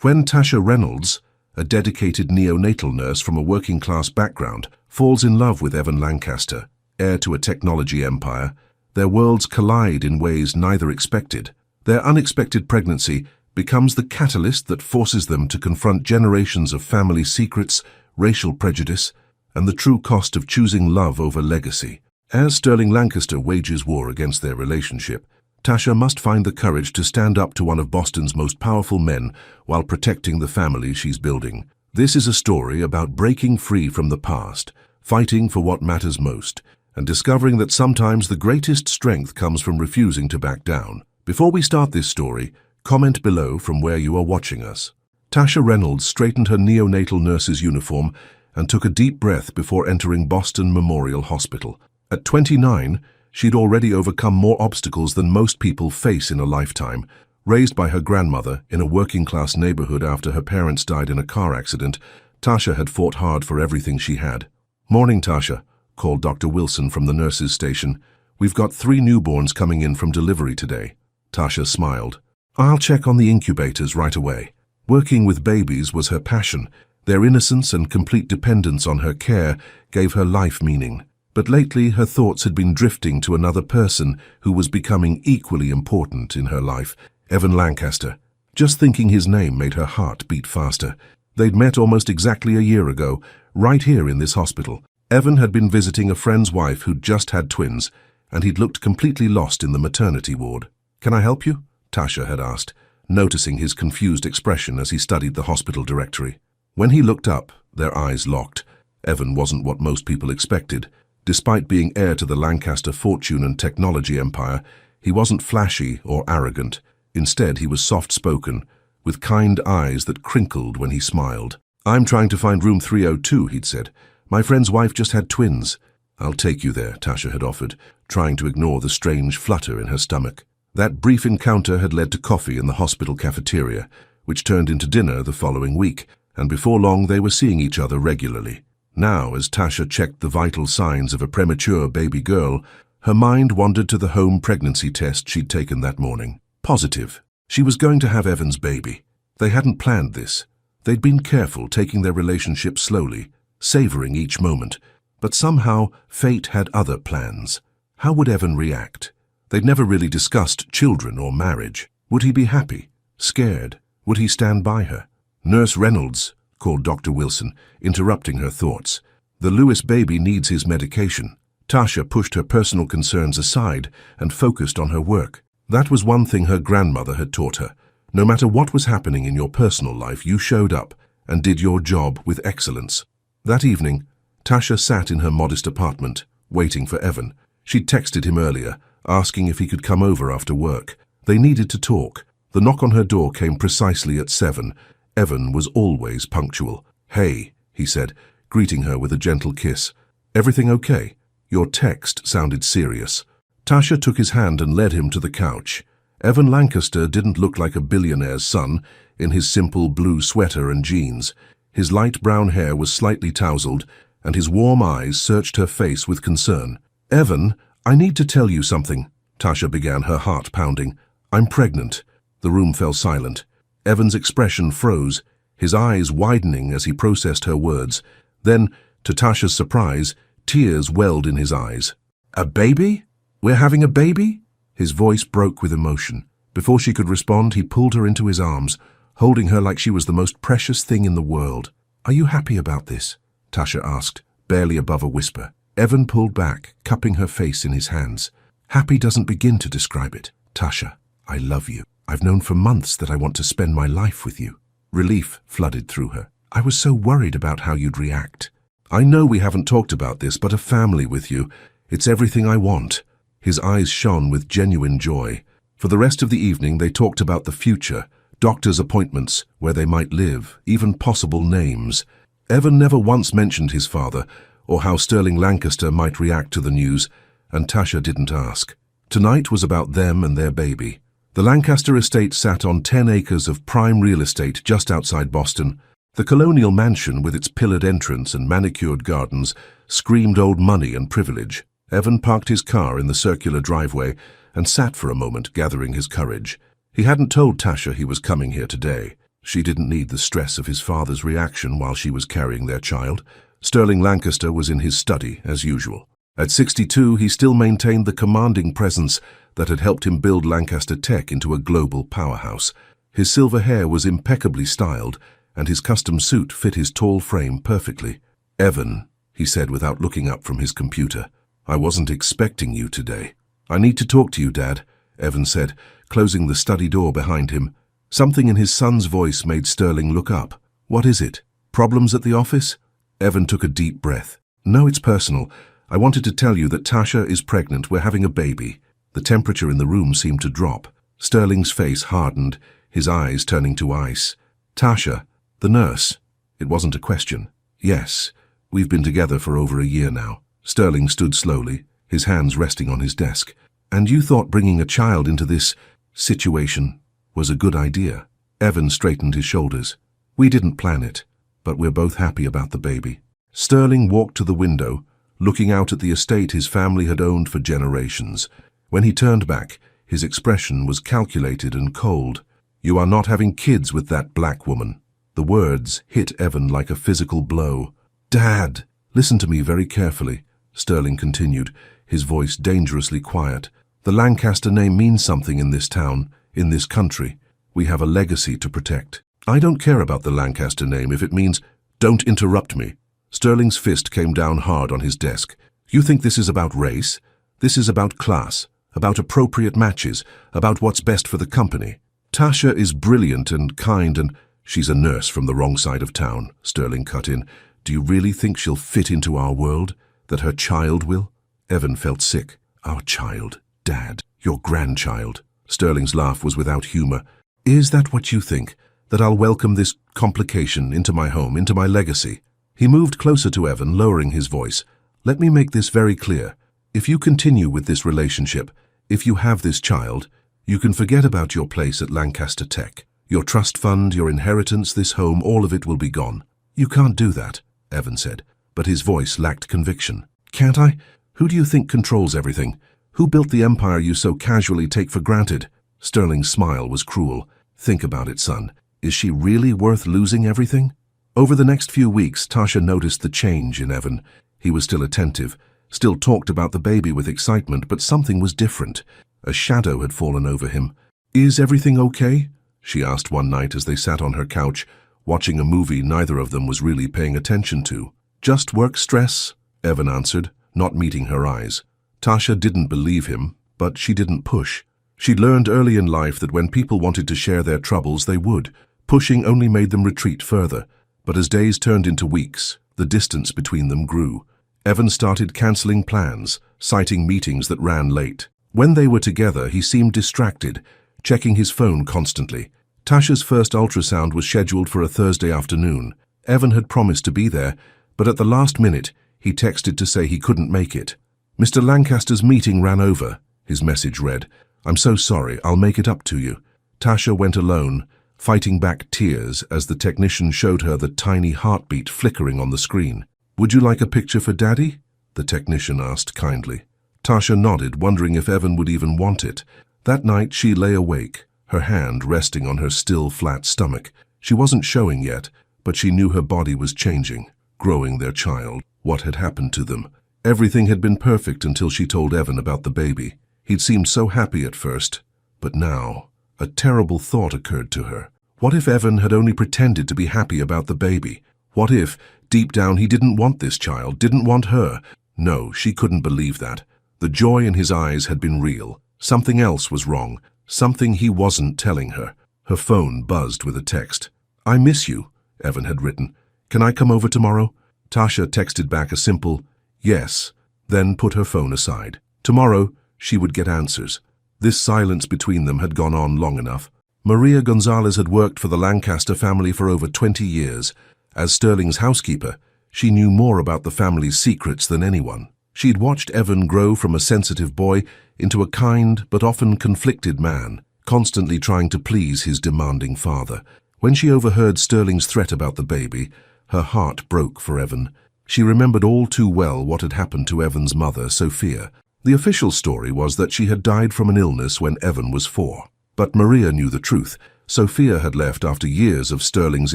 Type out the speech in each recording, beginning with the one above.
When Tasha Reynolds, a dedicated neonatal nurse from a working-class background, falls in love with Evan Lancaster, heir to a technology empire, their worlds collide in ways neither expected. Their unexpected pregnancy becomes the catalyst that forces them to confront generations of family secrets, racial prejudice, and the true cost of choosing love over legacy. As Sterling Lancaster wages war against their relationship, Tasha must find the courage to stand up to one of Boston's most powerful men while protecting the family she's building. This is a story about breaking free from the past, fighting for what matters most, and discovering that sometimes the greatest strength comes from refusing to back down. Before we start this story, comment below from where you are watching us. Tasha Reynolds straightened her neonatal nurse's uniform and took a deep breath before entering Boston Memorial Hospital. At 29, she'd already overcome more obstacles than most people face in a lifetime. Raised by her grandmother in a working-class neighborhood after her parents died in a car accident, Tasha had fought hard for everything she had. "Morning, Tasha," called Dr. Wilson from the nurses' station. "We've got 3 newborns coming in from delivery today." Tasha smiled. "I'll check on the incubators right away." Working with babies was her passion. Their innocence and complete dependence on her care gave her life meaning. But lately, her thoughts had been drifting to another person who was becoming equally important in her life, Evan Lancaster. Just thinking his name made her heart beat faster. They'd met almost exactly a year ago, right here in this hospital. Evan had been visiting a friend's wife who'd just had twins, and he'd looked completely lost in the maternity ward. "Can I help you?" Tasha had asked, noticing his confused expression as he studied the hospital directory. When he looked up, their eyes locked. Evan wasn't what most people expected. Despite being heir to the Lancaster fortune and technology empire, he wasn't flashy or arrogant. Instead, he was soft-spoken, with kind eyes that crinkled when he smiled. "I'm trying to find room 302, he'd said. "My friend's wife just had twins." "I'll take you there," Tasha had offered, trying to ignore the strange flutter in her stomach. That brief encounter had led to coffee in the hospital cafeteria, which turned into dinner the following week, and before long they were seeing each other regularly. Now, as Tasha checked the vital signs of a premature baby girl, her mind wandered to the home pregnancy test she'd taken that morning. Positive. She was going to have Evan's baby. They hadn't planned this. They'd been careful, taking their relationship slowly, savoring each moment. But somehow, fate had other plans. How would Evan react? They'd never really discussed children or marriage. Would he be happy? Scared? Would he stand by her? "Nurse Reynolds," called Dr. Wilson, interrupting her thoughts. "The Lewis baby needs his medication." Tasha pushed her personal concerns aside and focused on her work. That was one thing her grandmother had taught her. No matter what was happening in your personal life, you showed up and did your job with excellence. That evening, Tasha sat in her modest apartment, waiting for Evan. She'd texted him earlier, asking if he could come over after work. They needed to talk. The knock on her door came precisely at 7. Evan was always punctual. "Hey," he said, greeting her with a gentle kiss. "Everything okay?" Your text sounded serious. Tasha took his hand and led him to the couch. Evan Lancaster didn't look like a billionaire's son in his simple blue sweater and jeans. His light brown hair was slightly tousled, and his warm eyes searched her face with concern. "Evan, I need to tell you something," Tasha began, her heart pounding. "I'm pregnant." The room fell silent. Evan's expression froze, his eyes widening as he processed her words. Then, to Tasha's surprise, tears welled in his eyes. "A baby? We're having a baby?" His voice broke with emotion. Before she could respond, he pulled her into his arms, holding her like she was the most precious thing in the world. "Are you happy about this?" Tasha asked, barely above a whisper. Evan pulled back, cupping her face in his hands. "Happy doesn't begin to describe it. Tasha, I love you. I've known for months that I want to spend my life with you." Relief flooded through her. "I was so worried about how you'd react. I know we haven't talked about this, but a family with you, it's everything I want." His eyes shone with genuine joy. For the rest of the evening, they talked about the future, doctor's appointments, where they might live, even possible names. Evan never once mentioned his father, or how Sterling Lancaster might react to the news, and Tasha didn't ask. Tonight was about them and their baby. The Lancaster estate sat on 10 acres of prime real estate just outside Boston. The colonial mansion, with its pillared entrance and manicured gardens, screamed old money and privilege. Evan parked his car in the circular driveway and sat for a moment, gathering his courage. He hadn't told Tasha he was coming here today. She didn't need the stress of his father's reaction while she was carrying their child. Sterling Lancaster was in his study, as usual. At 62, he still maintained the commanding presence that had helped him build Lancaster Tech into a global powerhouse. His silver hair was impeccably styled, and his custom suit fit his tall frame perfectly. "Evan," he said without looking up from his computer, "I wasn't expecting you today." "I need to talk to you, Dad," Evan said, closing the study door behind him. Something in his son's voice made Sterling look up. "What is it? Problems at the office?" Evan took a deep breath. "No, it's personal. I wanted to tell you that Tasha is pregnant. We're having a baby." The temperature in the room seemed to drop. Sterling's face hardened, his eyes turning to ice. "Tasha, the nurse." It wasn't a question. "Yes, we've been together for over a year now." Sterling stood slowly, his hands resting on his desk. "And you thought bringing a child into this situation was a good idea?" Evan straightened his shoulders. "We didn't plan it, but we're both happy about the baby." Sterling walked to the window, looking out at the estate his family had owned for generations. When he turned back, his expression was calculated and cold. "You are not having kids with that black woman." The words hit Evan like a physical blow. "Dad, listen to me very carefully," Sterling continued, his voice dangerously quiet. "The Lancaster name means something in this town, in this country. We have a legacy to protect. I don't care about the Lancaster name if it means—" "Don't interrupt me." Sterling's fist came down hard on his desk. "You think this is about race? This is about class, about appropriate matches, about what's best for the company. Tasha is brilliant and kind and—" "She's a nurse from the wrong side of town," Sterling cut in. "Do you really think she'll fit into our world? That her child will?" Evan felt sick. "Our child, Dad, your grandchild." Sterling's laugh was without humor. "Is that what you think? That I'll welcome this complication into my home, into my legacy?" He moved closer to Evan, lowering his voice. "Let me make this very clear. If you continue with this relationship, if you have this child, you can forget about your place at Lancaster Tech. Your trust fund, your inheritance, this home, all of it will be gone." "You can't do that," Evan said, but his voice lacked conviction. "Can't I? Who do you think controls everything? Who built the empire you so casually take for granted?" Sterling's smile was cruel. "Think about it, son. Is she really worth losing everything?" Over the next few weeks, Tasha noticed the change in Evan. He was still attentive, still talked about the baby with excitement, but something was different. A shadow had fallen over him. "Is everything okay?" she asked one night as they sat on her couch, watching a movie neither of them was really paying attention to. "Just work stress," Evan answered, not meeting her eyes. Tasha didn't believe him, but she didn't push. She'd learned early in life that when people wanted to share their troubles, they would. Pushing only made them retreat further. But as days turned into weeks, the distance between them grew. Evan started cancelling plans, citing meetings that ran late. When they were together, he seemed distracted, checking his phone constantly. Tasha's first ultrasound was scheduled for a Thursday afternoon. Evan had promised to be there, but at the last minute, he texted to say he couldn't make it. "Mr. Lancaster's meeting ran over," his message read. "I'm so sorry, I'll make it up to you." Tasha went alone, fighting back tears as the technician showed her the tiny heartbeat flickering on the screen. "Would you like a picture for Daddy?" the technician asked kindly. Tasha nodded, wondering if Evan would even want it. That night she lay awake, her hand resting on her still flat stomach. She wasn't showing yet, but she knew her body was changing, growing their child. What had happened to them? Everything had been perfect until she told Evan about the baby. He'd seemed so happy at first, but now a terrible thought occurred to her. What if Evan had only pretended to be happy about the baby? What if, deep down, he didn't want this child, didn't want her? No, she couldn't believe that. The joy in his eyes had been real. Something else was wrong, something he wasn't telling her. Her phone buzzed with a text. "I miss you," Evan had written. "Can I come over tomorrow?" Tasha texted back a simple, "Yes," then put her phone aside. Tomorrow, she would get answers. This silence between them had gone on long enough. Maria Gonzalez had worked for the Lancaster family for over 20 years. As Sterling's housekeeper, she knew more about the family's secrets than anyone. She'd watched Evan grow from a sensitive boy into a kind but often conflicted man, constantly trying to please his demanding father. When she overheard Sterling's threat about the baby, her heart broke for Evan. She remembered all too well what had happened to Evan's mother, Sophia. The official story was that she had died from an illness when Evan was 4. But Maria knew the truth. Sophia had left after years of Sterling's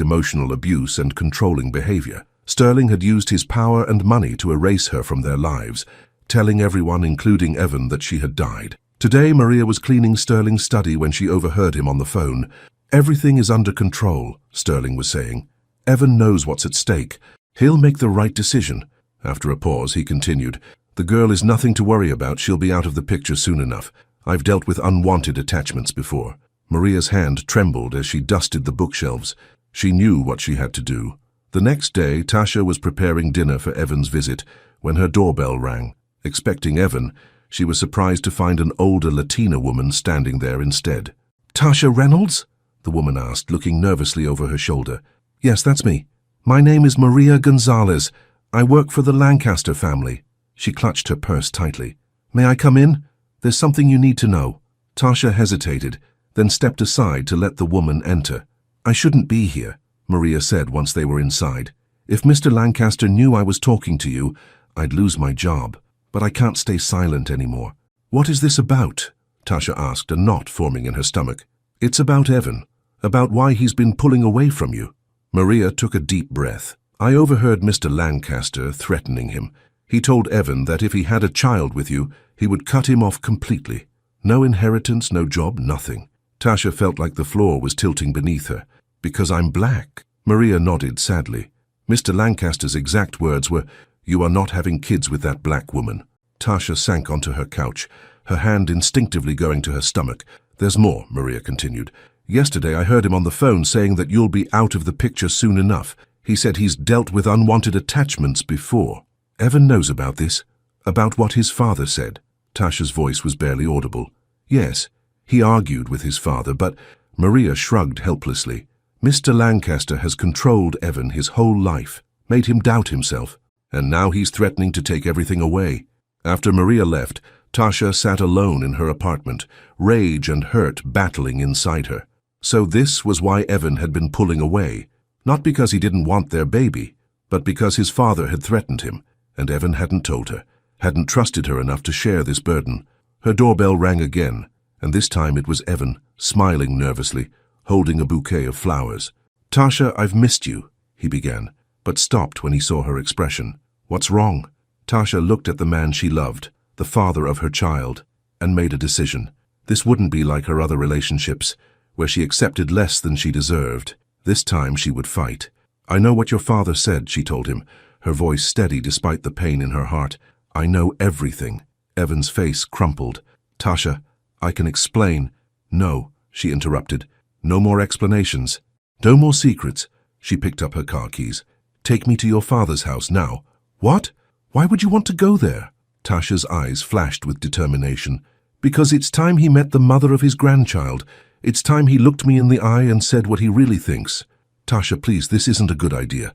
emotional abuse and controlling behavior. Sterling had used his power and money to erase her from their lives, telling everyone, including Evan, that she had died. Today, Maria was cleaning Sterling's study when she overheard him on the phone. "Everything is under control," Sterling was saying. "Evan knows what's at stake. He'll make the right decision." After a pause, he continued, "The girl is nothing to worry about. She'll be out of the picture soon enough. I've dealt with unwanted attachments before." Maria's hand trembled as she dusted the bookshelves. She knew what she had to do. The next day, Tasha was preparing dinner for Evan's visit when her doorbell rang. Expecting Evan, she was surprised to find an older Latina woman standing there instead. "Tasha Reynolds?" the woman asked, looking nervously over her shoulder. "Yes, that's me. My name is Maria Gonzalez. I work for the Lancaster family." She clutched her purse tightly. "May I come in? There's something you need to know." Tasha hesitated, then stepped aside to let the woman enter. "I shouldn't be here," Maria said once they were inside. "If Mr. Lancaster knew I was talking to you, I'd lose my job. But I can't stay silent anymore." "What is this about?" Tasha asked, a knot forming in her stomach. "It's about Evan, about why he's been pulling away from you." Maria took a deep breath. "I overheard Mr. Lancaster threatening him. He told Evan that if he had a child with you, he would cut him off completely. No inheritance, no job, nothing." Tasha felt like the floor was tilting beneath her. "Because I'm black?" Maria nodded sadly. "Mr. Lancaster's exact words were, 'You are not having kids with that black woman.'" Tasha sank onto her couch, her hand instinctively going to her stomach. "There's more," Maria continued. "Yesterday I heard him on the phone saying that you'll be out of the picture soon enough. He said he's dealt with unwanted attachments before." "Evan knows about this? About what his father said?" Tasha's voice was barely audible. "Yes, he argued with his father, but..." Maria shrugged helplessly. "Mr. Lancaster has controlled Evan his whole life, made him doubt himself, and now he's threatening to take everything away." After Maria left, Tasha sat alone in her apartment, rage and hurt battling inside her. So this was why Evan had been pulling away. Not because he didn't want their baby, but because his father had threatened him, and Evan hadn't told her, hadn't trusted her enough to share this burden. Her doorbell rang again, and this time it was Evan, smiling nervously, holding a bouquet of flowers. "Tasha, I've missed you," he began, but stopped when he saw her expression. "What's wrong?" Tasha looked at the man she loved, the father of her child, and made a decision. This wouldn't be like her other relationships, where she accepted less than she deserved. This time she would fight. "I know what your father said," she told him, her voice steady despite the pain in her heart. "I know everything." Evan's face crumpled. "Tasha, I can explain." "No," she interrupted. "No more explanations. No more secrets." She picked up her car keys. "Take me to your father's house now." "What? Why would you want to go there?" Tasha's eyes flashed with determination. "Because it's time he met the mother of his grandchild. It's time he looked me in the eye and said what he really thinks." "Tasha, please, this isn't a good idea.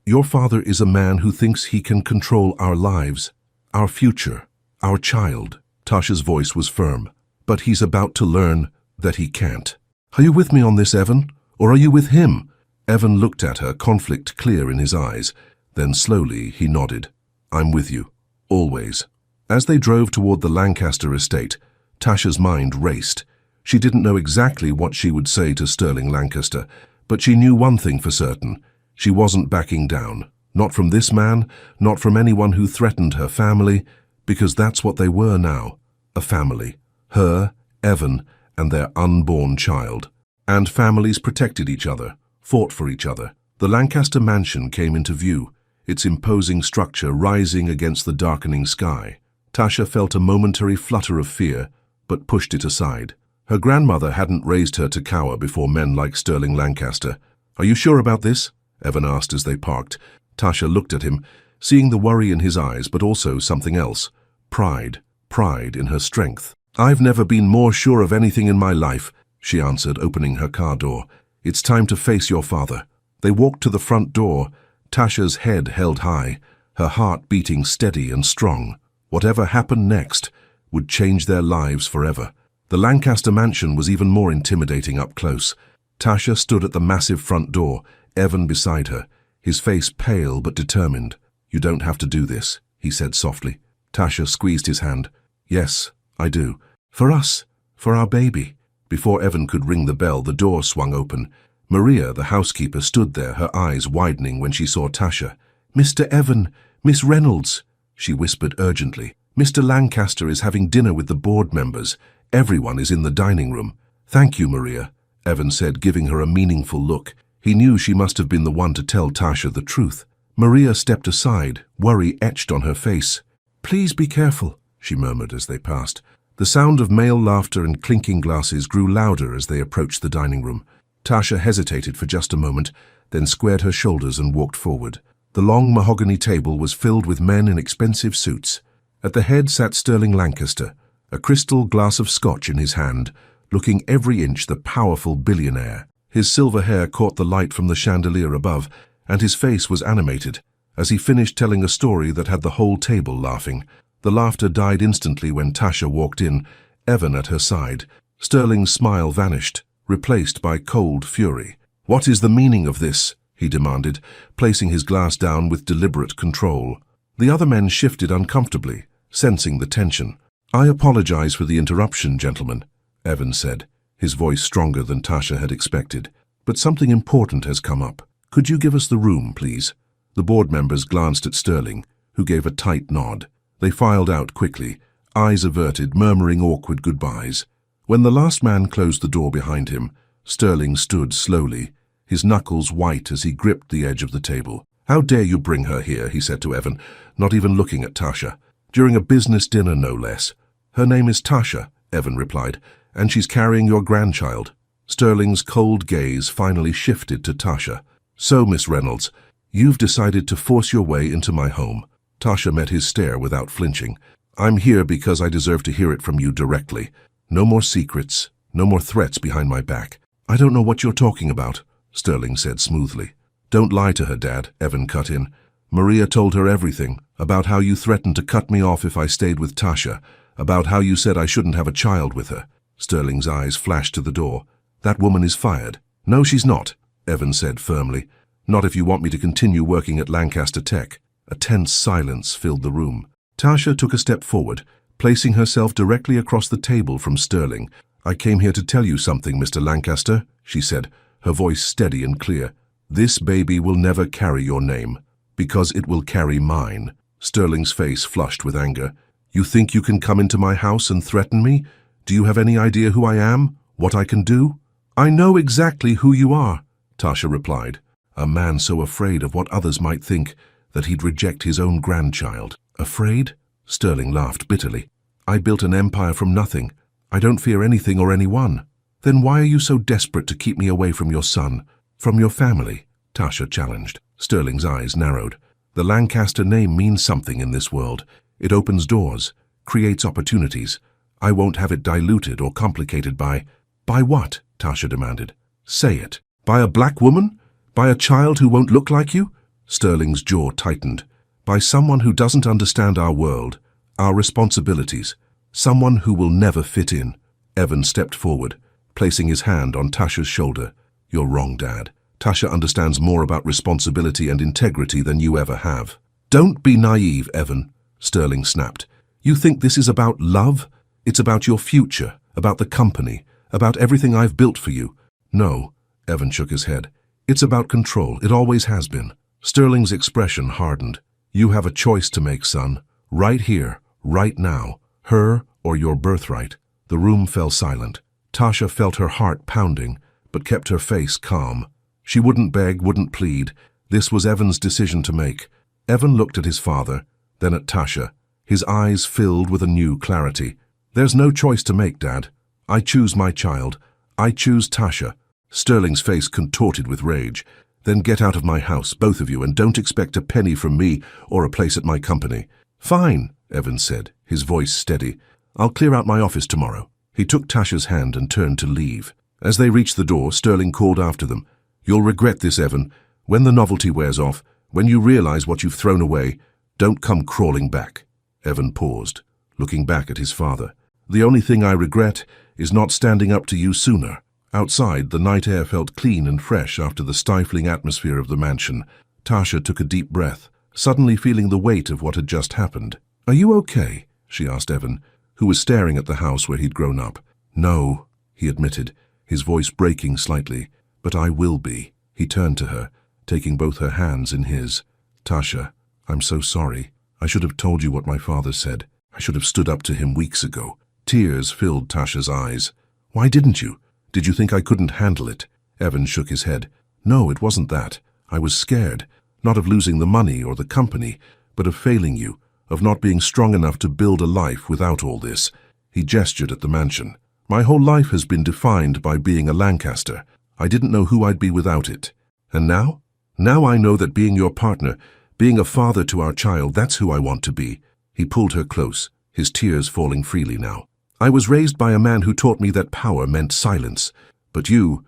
Your father is a man who thinks he can control our lives, our future, our child." Tasha's voice was firm. "But he's about to learn that he can't. Are you with me on this, Evan? Or are you with him?" Evan looked at her, conflict clear in his eyes. Then slowly he nodded. "I'm with you. Always." As they drove toward the Lancaster estate, Tasha's mind raced. She didn't know exactly what she would say to Sterling Lancaster, but she knew one thing for certain. She wasn't backing down. Not from this man, not from anyone who threatened her family, because that's what they were now. A family. Her, Evan, and their unborn child. And families protected each other, fought for each other. The Lancaster mansion came into view, its imposing structure rising against the darkening sky. Tasha felt a momentary flutter of fear, but pushed it aside. Her grandmother hadn't raised her to cower before men like Sterling Lancaster. "Are you sure about this?" Evan asked as they parked. Tasha looked at him, seeing the worry in his eyes, but also something else. Pride in her strength. "I've never been more sure of anything in my life," she answered, opening her car door. "It's time to face your father." They walked to the front door, Tasha's head held high, her heart beating steady and strong. Whatever happened next would change their lives forever. The Lancaster mansion was even more intimidating up close. Tasha stood at the massive front door, Evan beside her, his face pale but determined. "You don't have to do this," he said softly. Tasha squeezed his hand. "Yes, I do. For us, for our baby." Before Evan could ring the bell, the door swung open. Maria, the housekeeper, stood there, her eyes widening when she saw Tasha. "Mr. Evan, Miss Reynolds," she whispered urgently. "Mr. Lancaster is having dinner with the board members. Everyone is in the dining room." "Thank you, Maria," Evan said, giving her a meaningful look. He knew she must have been the one to tell Tasha the truth. Maria stepped aside, worry etched on her face. "Please be careful," she murmured as they passed. The sound of male laughter and clinking glasses grew louder as they approached the dining room. Tasha hesitated for just a moment, then squared her shoulders and walked forward. The long mahogany table was filled with men in expensive suits. At the head sat Sterling Lancaster, a crystal glass of scotch in his hand, looking every inch the powerful billionaire. His silver hair caught the light from the chandelier above, and his face was animated as he finished telling a story that had the whole table laughing. The laughter died instantly when Tasha walked in, Evan at her side. Sterling's smile vanished, replaced by cold fury. "What is the meaning of this?" he demanded, placing his glass down with deliberate control. The other men shifted uncomfortably, sensing the tension. "I apologize for the interruption, gentlemen," Evan said, his voice stronger than Tasha had expected. "But something important has come up. Could you give us the room, please?" The board members glanced at Sterling, who gave a tight nod. They filed out quickly, eyes averted, murmuring awkward goodbyes. When the last man closed the door behind him, Sterling stood slowly, his knuckles white as he gripped the edge of the table. "How dare you bring her here," he said to Evan, not even looking at Tasha. "During a business dinner, no less." "Her name is Tasha," Evan replied, "and she's carrying your grandchild." Sterling's cold gaze finally shifted to Tasha. "So, Miss Reynolds, you've decided to force your way into my home." Tasha met his stare without flinching. "I'm here because I deserve to hear it from you directly. No more secrets, no more threats behind my back." "I don't know what you're talking about," Sterling said smoothly. "Don't lie to her, Dad," Evan cut in. "Maria told her everything, about how you threatened to cut me off if I stayed with Tasha, about how you said I shouldn't have a child with her." Sterling's eyes flashed to the door. "That woman is fired." "No, she's not," Evan said firmly. "Not if you want me to continue working at Lancaster Tech." A tense silence filled the room. Tasha took a step forward, placing herself directly across the table from Sterling. "I came here to tell you something, Mr. Lancaster," she said, her voice steady and clear. "This baby will never carry your name, because it will carry mine." Sterling's face flushed with anger. "You think you can come into my house and threaten me? Do you have any idea who I am? What I can do?" "I know exactly who you are," Tasha replied, a man so afraid of what others might think that he'd reject his own grandchild. "Afraid?" Sterling laughed bitterly. "I built an empire from nothing. I don't fear anything or anyone." "Then why are you so desperate to keep me away from your son, from your family?" Tasha challenged. Sterling's eyes narrowed. "The Lancaster name means something in this world. It opens doors, creates opportunities. I won't have it diluted or complicated by—" "By what?" Tasha demanded. "Say it. By a black woman? By a child who won't look like you?" Sterling's jaw tightened. "By someone who doesn't understand our world, our responsibilities. Someone who will never fit in." Evan stepped forward, placing his hand on Tasha's shoulder. "You're wrong, Dad. Tasha understands more about responsibility and integrity than you ever have." "Don't be naive, Evan," Sterling snapped. "You think this is about love? It's about your future, about the company, about everything I've built for you." "No," Evan shook his head. "It's about control. It always has been." Sterling's expression hardened. "You have a choice to make, son. Right here, right now. Her or your birthright." The room fell silent. Tasha felt her heart pounding, but kept her face calm. She wouldn't beg, wouldn't plead. This was Evan's decision to make. Evan looked at his father, then at Tasha, his eyes filled with a new clarity. "There's no choice to make, Dad. I choose my child. I choose Tasha." Sterling's face contorted with rage. "Then get out of my house, both of you, and don't expect a penny from me or a place at my company." "Fine," Evan said, his voice steady. "I'll clear out my office tomorrow." He took Tasha's hand and turned to leave. As they reached the door, Sterling called after them. "You'll regret this, Evan. When the novelty wears off, when you realize what you've thrown away, don't come crawling back." Evan paused, looking back at his father. "The only thing I regret is not standing up to you sooner." Outside, the night air felt clean and fresh after the stifling atmosphere of the mansion. Tasha took a deep breath, suddenly feeling the weight of what had just happened. "Are you okay?" she asked Evan, who was staring at the house where he'd grown up. "No," he admitted, his voice breaking slightly. But I will be. He turned to her, taking both her hands in his. Tasha, I'm so sorry. I should have told you what my father said. I should have stood up to him weeks ago. Tears filled Tasha's eyes. Why didn't you? Did you think I couldn't handle it? Evan shook his head. No, it wasn't that. I was scared. Not of losing the money or the company, but of failing you, of not being strong enough to build a life without all this. He gestured at the mansion. My whole life has been defined by being a Lancaster. I didn't know who I'd be without it. And now? Now I know that being your partner, being a father to our child, that's who I want to be. He pulled her close, his tears falling freely now. I was raised by a man who taught me that power meant silence. But you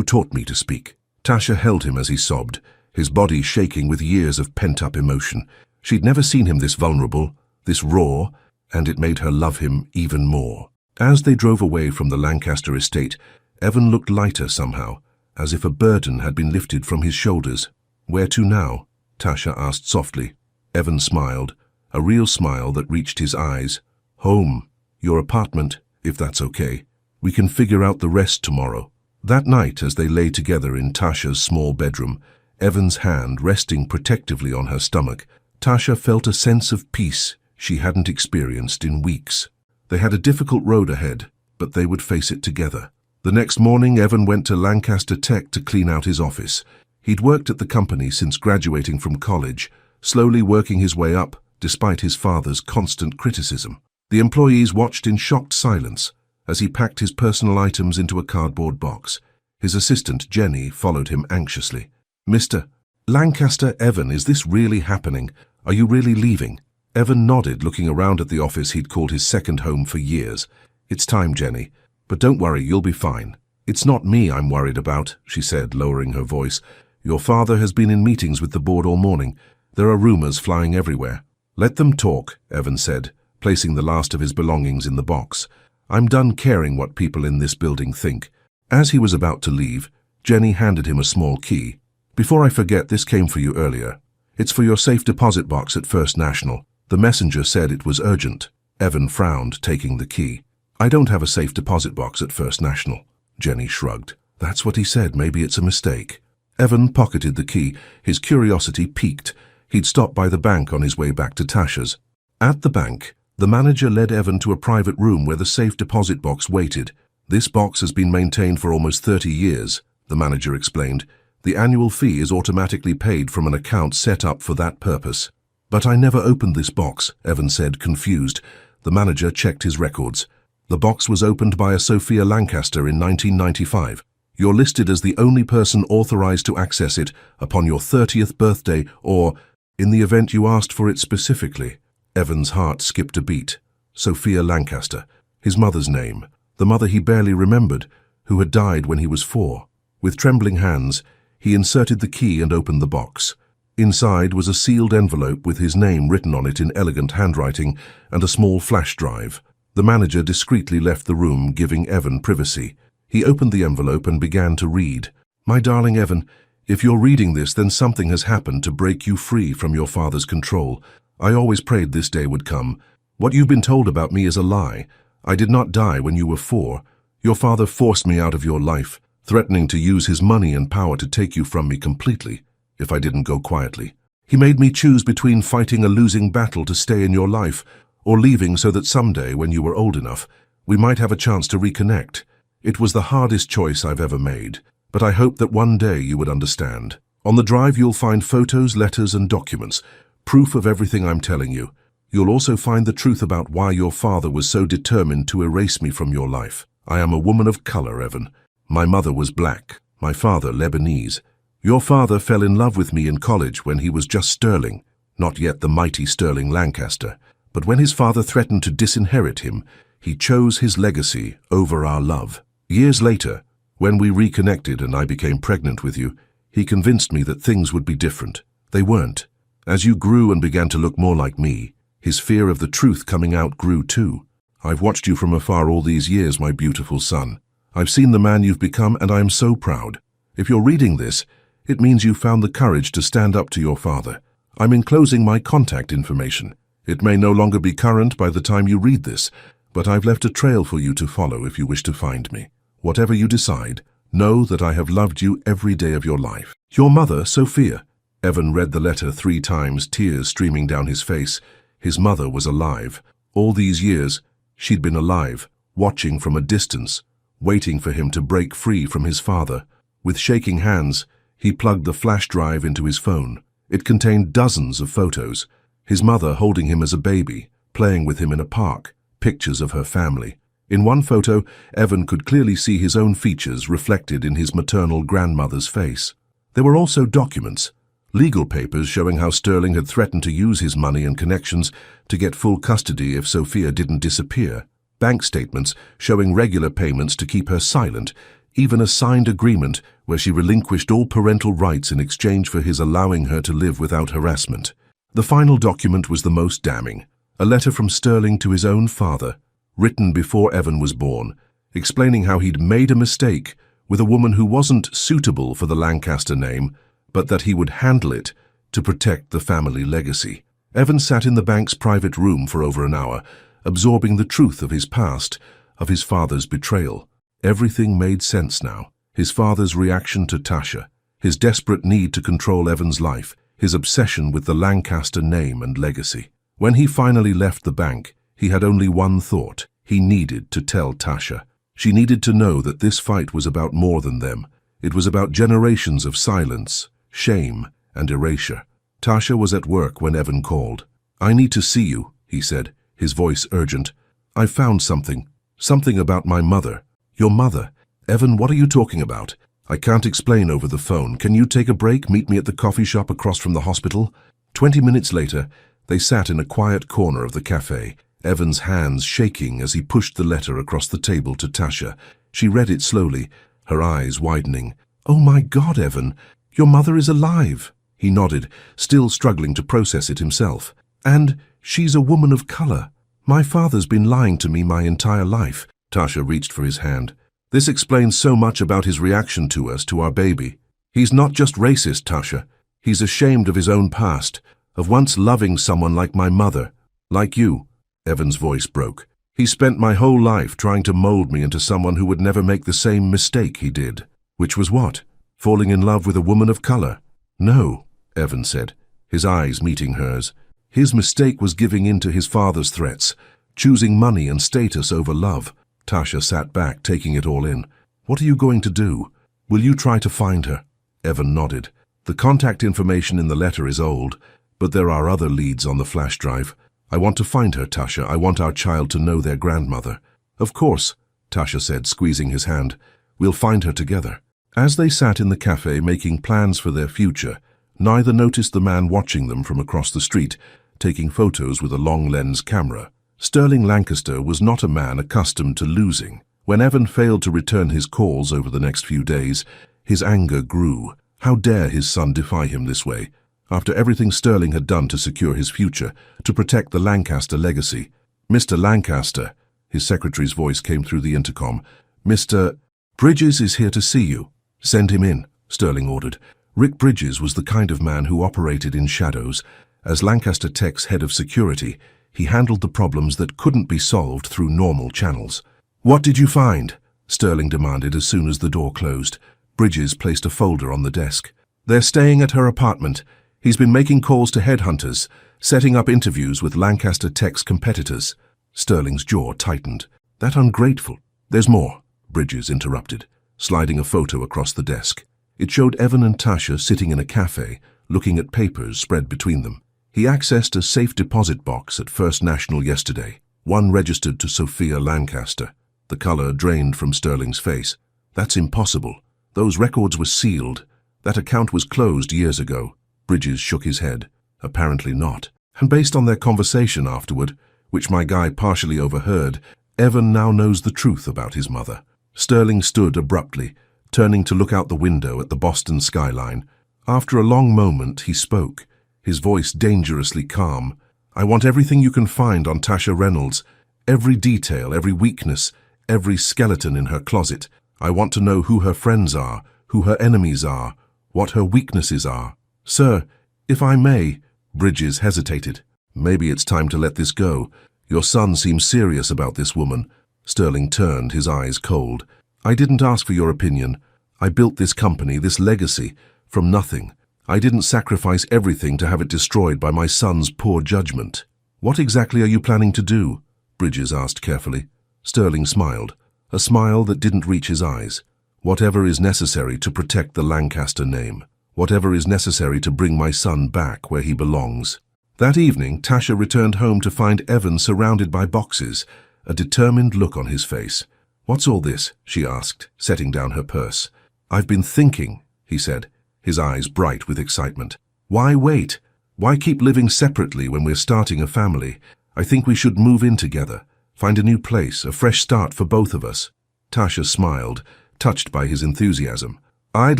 taught me to speak. Tasha held him as he sobbed, his body shaking with years of pent-up emotion. She'd never seen him this vulnerable, this raw, and it made her love him even more. As they drove away from the Lancaster estate, Evan looked lighter somehow, as if a burden had been lifted from his shoulders. Where to now? Tasha asked softly. Evan smiled, a real smile that reached his eyes. Home, your apartment, if that's okay. We can figure out the rest tomorrow. That night, as they lay together in Tasha's small bedroom, Evan's hand resting protectively on her stomach, Tasha felt a sense of peace she hadn't experienced in weeks. They had a difficult road ahead, but they would face it together. The next morning, Evan went to Lancaster Tech to clean out his office. He'd worked at the company since graduating from college, slowly working his way up, despite his father's constant criticism. The employees watched in shocked silence as he packed his personal items into a cardboard box. His assistant, Jenny, followed him anxiously. Mr. Lancaster, Evan, is this really happening? Are you really leaving? Evan nodded, looking around at the office he'd called his second home for years. It's time, Jenny. But don't worry, you'll be fine. It's not me I'm worried about, she said, lowering her voice. Your father has been in meetings with the board all morning. There are rumors flying everywhere. Let them talk, Evan said, placing the last of his belongings in the box. I'm done caring what people in this building think. As he was about to leave, Jenny handed him a small key. Before I forget, this came for you earlier. It's for your safe deposit box at First National. The messenger said it was urgent. Evan frowned, taking the key. I don't have a safe deposit box at First National. Jenny shrugged. That's what he said. Maybe it's a mistake. Evan pocketed the key. His curiosity piqued. He'd stopped by the bank on his way back to Tasha's. At the bank, the manager led Evan to a private room where the safe deposit box waited. This box has been maintained for almost 30 years, the manager explained. The annual fee is automatically paid from an account set up for that purpose. But I never opened this box, Evan said, confused. The manager checked his records. The box was opened by a Sophia Lancaster in 1995. You're listed as the only person authorized to access it upon your 30th birthday or in the event you asked for it specifically. Evan's heart skipped a beat. Sophia Lancaster, his mother's name, the mother he barely remembered, who had died when he was 4. With trembling hands, he inserted the key and opened the box. Inside was a sealed envelope with his name written on it in elegant handwriting and a small flash drive. The manager discreetly left the room, giving Evan privacy. He opened the envelope and began to read. My darling Evan, if you're reading this, then something has happened to break you free from your father's control. I always prayed this day would come. What you've been told about me is a lie. I did not die when you were 4. Your father forced me out of your life, threatening to use his money and power to take you from me completely, if I didn't go quietly. He made me choose between fighting a losing battle to stay in your life, or leaving so that someday, when you were old enough, we might have a chance to reconnect. It was the hardest choice I've ever made, but I hope that one day you would understand. On the drive you'll find photos, letters and documents, proof of everything I'm telling you. You'll also find the truth about why your father was so determined to erase me from your life. I am a woman of color, Evan. My mother was black, my father Lebanese. Your father fell in love with me in college when he was just Sterling, not yet the mighty Sterling Lancaster. But when his father threatened to disinherit him, he chose his legacy over our love. Years later, when we reconnected and I became pregnant with you, he convinced me that things would be different. They weren't. As you grew and began to look more like me, his fear of the truth coming out grew too. I've watched you from afar all these years, my beautiful son. I've seen the man you've become, and I am so proud. If you're reading this, it means you found the courage to stand up to your father. I'm enclosing my contact information. It may no longer be current by the time you read this, but I've left a trail for you to follow if you wish to find me. Whatever you decide, know that I have loved you every day of your life. Your mother, Sophia. Evan read the letter 3 times, tears streaming down his face. His mother was alive. All these years, she'd been alive, watching from a distance, waiting for him to break free from his father. With shaking hands, he plugged the flash drive into his phone. It contained dozens of photos. His mother holding him as a baby, playing with him in a park, pictures of her family. In one photo, Evan could clearly see his own features reflected in his maternal grandmother's face. There were also documents, legal papers showing how Sterling had threatened to use his money and connections to get full custody if Sophia didn't disappear, bank statements showing regular payments to keep her silent, even a signed agreement where she relinquished all parental rights in exchange for his allowing her to live without harassment. The final document was the most damning, a letter from Sterling to his own father, written before Evan was born, explaining how he'd made a mistake with a woman who wasn't suitable for the Lancaster name, but that he would handle it to protect the family legacy. Evan sat in the bank's private room for over an hour, absorbing the truth of his past, of his father's betrayal. Everything made sense now. His father's reaction to Tasha, his desperate need to control Evan's life, his obsession with the Lancaster name and legacy. When he finally left the bank, he had only one thought. He needed to tell Tasha. She needed to know that this fight was about more than them. It was about generations of silence, shame, and erasure. Tasha was at work when Evan called. "I need to see you," he said, his voice urgent. "I found something about my mother." "Your mother? Evan, what are you talking about?" "I can't explain over the phone. Can you take a break? Meet me at the coffee shop across from the hospital?" 20 minutes later, they sat in a quiet corner of the cafe, Evan's hands shaking as he pushed the letter across the table to Tasha. She read it slowly, her eyes widening. "Oh my God, Evan, your mother is alive." He nodded, still struggling to process it himself. "And she's a woman of color. My father's been lying to me my entire life." Tasha reached for his hand. "This explains so much about his reaction to us, to our baby. He's not just racist, Tasha. He's ashamed of his own past, of once loving someone like my mother, like you." Evan's voice broke. "He spent my whole life trying to mold me into someone who would never make the same mistake he did." "Which was what? Falling in love with a woman of color?" "No," Evan said, his eyes meeting hers. "His mistake was giving in to his father's threats, choosing money and status over love." Tasha sat back, taking it all in. "What are you going to do? Will you try to find her?" Evan nodded. "The contact information in the letter is old, but there are other leads on the flash drive. I want to find her, Tasha. I want our child to know their grandmother." "Of course," Tasha said, squeezing his hand. "We'll find her together." As they sat in the cafe making plans for their future, neither noticed the man watching them from across the street, taking photos with a long-lens camera. Sterling Lancaster was not a man accustomed to losing. When Evan failed to return his calls over the next few days, his anger grew. How dare his son defy him this way, after everything Sterling had done to secure his future, to protect the Lancaster legacy. "Mr. Lancaster," his secretary's voice came through the intercom. "Mr. Bridges is here to see you." "Send him in," Sterling ordered. Rick Bridges was the kind of man who operated in shadows. As Lancaster Tech's head of security, he handled the problems that couldn't be solved through normal channels. "What did you find?" Sterling demanded as soon as the door closed. Bridges placed a folder on the desk. "They're staying at her apartment. He's been making calls to headhunters, setting up interviews with Lancaster Tech's competitors." Sterling's jaw tightened. "That ungrateful." "There's more," Bridges interrupted, sliding a photo across the desk. It showed Evan and Tasha sitting in a cafe, looking at papers spread between them. He accessed a safe deposit box at First National yesterday, one registered to Sophia Lancaster. The color drained from Sterling's face. "That's impossible. Those records were sealed. That account was closed years ago." Bridges shook his head. "Apparently not. And based on their conversation afterward, which my guy partially overheard, Evan now knows the truth about his mother." Sterling stood abruptly, turning to look out the window at the Boston skyline. After a long moment, he spoke, his voice dangerously calm. "I want everything you can find on Tasha Reynolds. Every detail, every weakness, every skeleton in her closet. I want to know who her friends are, who her enemies are, what her weaknesses are." "Sir, if I may," Bridges hesitated. "Maybe it's time to let this go. Your son seems serious about this woman." Sterling turned, his eyes cold. I didn't ask for your opinion. I built this company, this legacy, from nothing. I didn't sacrifice everything to have it destroyed by my son's poor judgment. What exactly are you planning to do? Bridges asked carefully. Sterling smiled, a smile that didn't reach his eyes. Whatever is necessary to protect the Lancaster name. Whatever is necessary to bring my son back where he belongs. That evening, Tasha returned home to find Evan surrounded by boxes, a determined look on his face. What's all this? She asked, setting down her purse. I've been thinking, he said, his eyes bright with excitement. Why wait? Why keep living separately when we're starting a family? I think we should move in together, find a new place, a fresh start for both of us. Tasha smiled, touched by his enthusiasm. I'd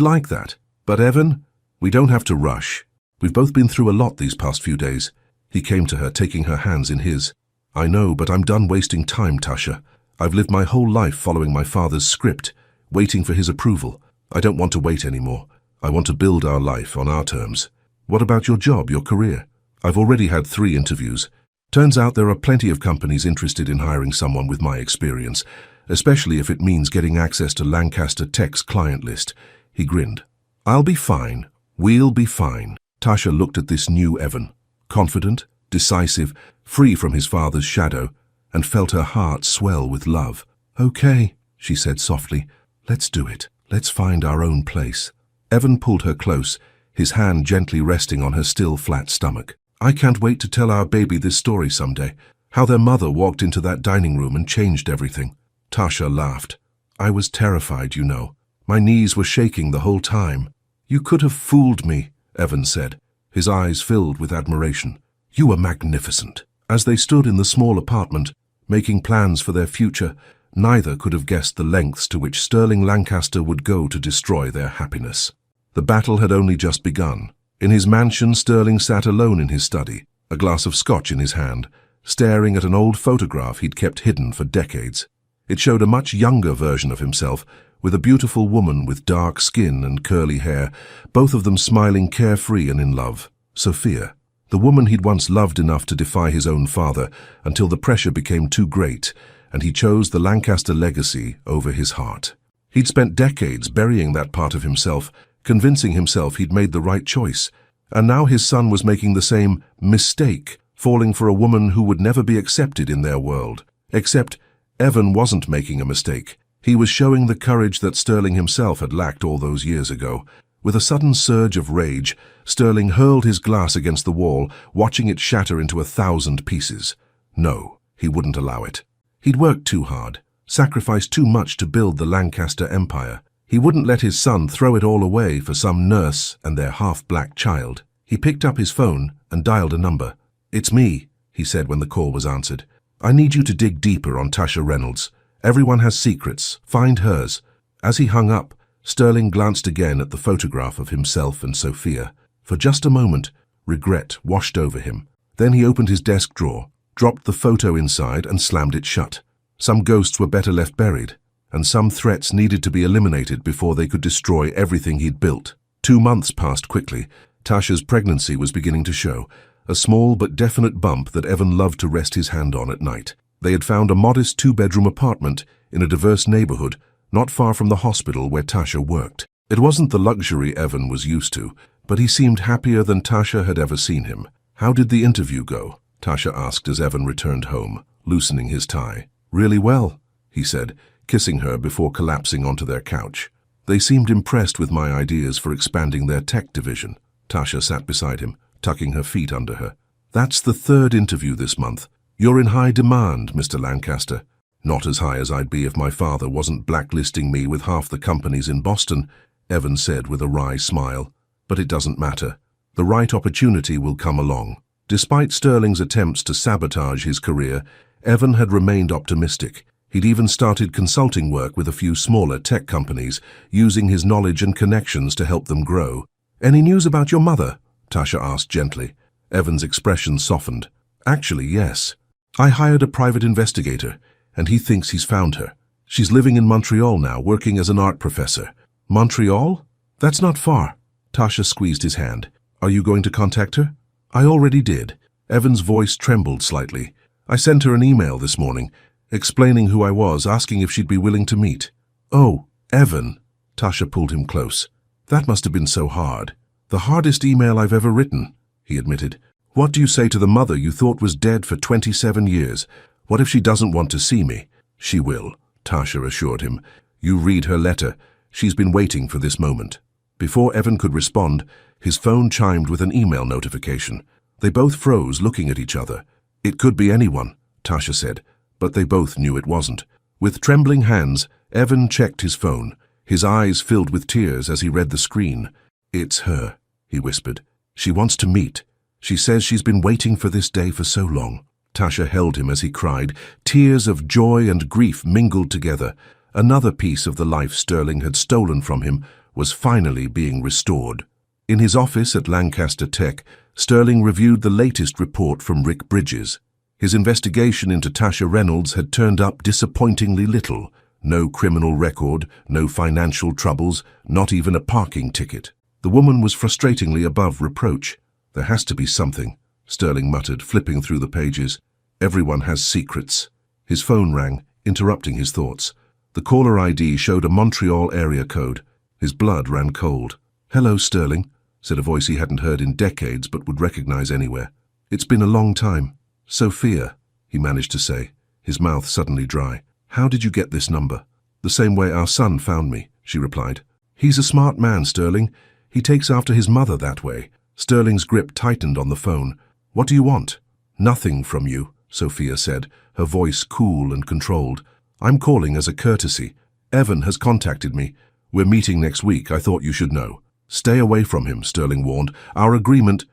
like that. But Evan, we don't have to rush. We've both been through a lot these past few days. He came to her, taking her hands in his. I know, but I'm done wasting time, Tasha. I've lived my whole life following my father's script, waiting for his approval. I don't want to wait anymore. I want to build our life on our terms. What about your job, your career? I've already had 3 interviews. Turns out there are plenty of companies interested in hiring someone with my experience, especially if it means getting access to Lancaster Tech's client list. He grinned. I'll be fine. We'll be fine. Tasha looked at this new Evan, confident, decisive, free from his father's shadow, and felt her heart swell with love. Okay, she said softly. Let's do it. Let's find our own place. Evan pulled her close, his hand gently resting on her still flat stomach. I can't wait to tell our baby this story someday. How their mother walked into that dining room and changed everything. Tasha laughed. I was terrified, you know. My knees were shaking the whole time. You could have fooled me, Evan said, his eyes filled with admiration. You were magnificent. As they stood in the small apartment, making plans for their future, neither could have guessed the lengths to which Sterling Lancaster would go to destroy their happiness. The battle had only just begun. In his mansion, Sterling sat alone in his study, a glass of scotch in his hand, staring at an old photograph he'd kept hidden for decades. It showed a much younger version of himself, with a beautiful woman with dark skin and curly hair, both of them smiling carefree and in love. Sophia, the woman he'd once loved enough to defy his own father until the pressure became too great, and he chose the Lancaster legacy over his heart. He'd spent decades burying that part of himself, convincing himself he'd made the right choice, and now his son was making the same mistake, falling for a woman who would never be accepted in their world. Except Evan wasn't making a mistake. He was showing the courage that Sterling himself had lacked all those years ago. With a sudden surge of rage, Sterling hurled his glass against the wall, watching it shatter into 1,000 pieces. No, he wouldn't allow it. He'd worked too hard, sacrificed too much to build the Lancaster empire. He wouldn't let his son throw it all away for some nurse and their half-black child. He picked up his phone and dialed a number. It's me, he said when the call was answered. I need you to dig deeper on Tasha Reynolds. Everyone has secrets. Find hers. As he hung up, Sterling glanced again at the photograph of himself and Sophia. For just a moment, regret washed over him. Then he opened his desk drawer, dropped the photo inside and slammed it shut. Some ghosts were better left buried, and some threats needed to be eliminated before they could destroy everything he'd built. 2 months passed quickly. Tasha's pregnancy was beginning to show, a small but definite bump that Evan loved to rest his hand on at night. They had found a modest 2-bedroom apartment in a diverse neighborhood, not far from the hospital where Tasha worked. It wasn't the luxury Evan was used to, but he seemed happier than Tasha had ever seen him. How did the interview go? Tasha asked as Evan returned home, loosening his tie. Really well, he said, kissing her before collapsing onto their couch. They seemed impressed with my ideas for expanding their tech division. Tasha sat beside him, tucking her feet under her. That's the 3rd interview this month. You're in high demand, Mr. Lancaster. Not as high as I'd be if my father wasn't blacklisting me with half the companies in Boston, Evan said with a wry smile. But it doesn't matter. The right opportunity will come along. Despite Sterling's attempts to sabotage his career, Evan had remained optimistic. He'd even started consulting work with a few smaller tech companies, using his knowledge and connections to help them grow. Any news about your mother? Tasha asked gently. Evan's expression softened. Actually, yes. I hired a private investigator, and he thinks he's found her. She's living in Montreal now, working as an art professor. Montreal? That's not far. Tasha squeezed his hand. Are you going to contact her? I already did. Evan's voice trembled slightly. I sent her an email this morning, explaining who I was, asking if she'd be willing to meet. "Oh, Evan." Tasha pulled him close. "That must have been so hard. The hardest email I've ever written," he admitted. "What do you say to the mother you thought was dead for 27 years? What if she doesn't want to see me?" "She will," Tasha assured him. "You read her letter. She's been waiting for this moment." Before Evan could respond, his phone chimed with an email notification. They both froze, looking at each other. "It could be anyone," Tasha said, but they both knew it wasn't. With trembling hands, Evan checked his phone. His eyes filled with tears as he read the screen. "It's her," he whispered. "She wants to meet. She says she's been waiting for this day for so long." Tasha held him as he cried. Tears of joy and grief mingled together. Another piece of the life Sterling had stolen from him was finally being restored. In his office at Lancaster Tech, Sterling reviewed the latest report from Rick Bridges. His investigation into Tasha Reynolds had turned up disappointingly little. No criminal record, no financial troubles, not even a parking ticket. The woman was frustratingly above reproach. "There has to be something," Sterling muttered, flipping through the pages. "Everyone has secrets." His phone rang, interrupting his thoughts. The caller ID showed a Montreal area code. His blood ran cold. "Hello, Sterling," said a voice he hadn't heard in decades but would recognize anywhere. "It's been a long time." "Sophia," he managed to say, his mouth suddenly dry. "How did you get this number?" "The same way our son found me," she replied. "He's a smart man, Sterling. He takes after his mother that way." Sterling's grip tightened on the phone. "What do you want?" "Nothing from you," Sophia said, her voice cool and controlled. "I'm calling as a courtesy. Evan has contacted me. We're meeting next week. I thought you should know." "Stay away from him," Sterling warned. Our agreement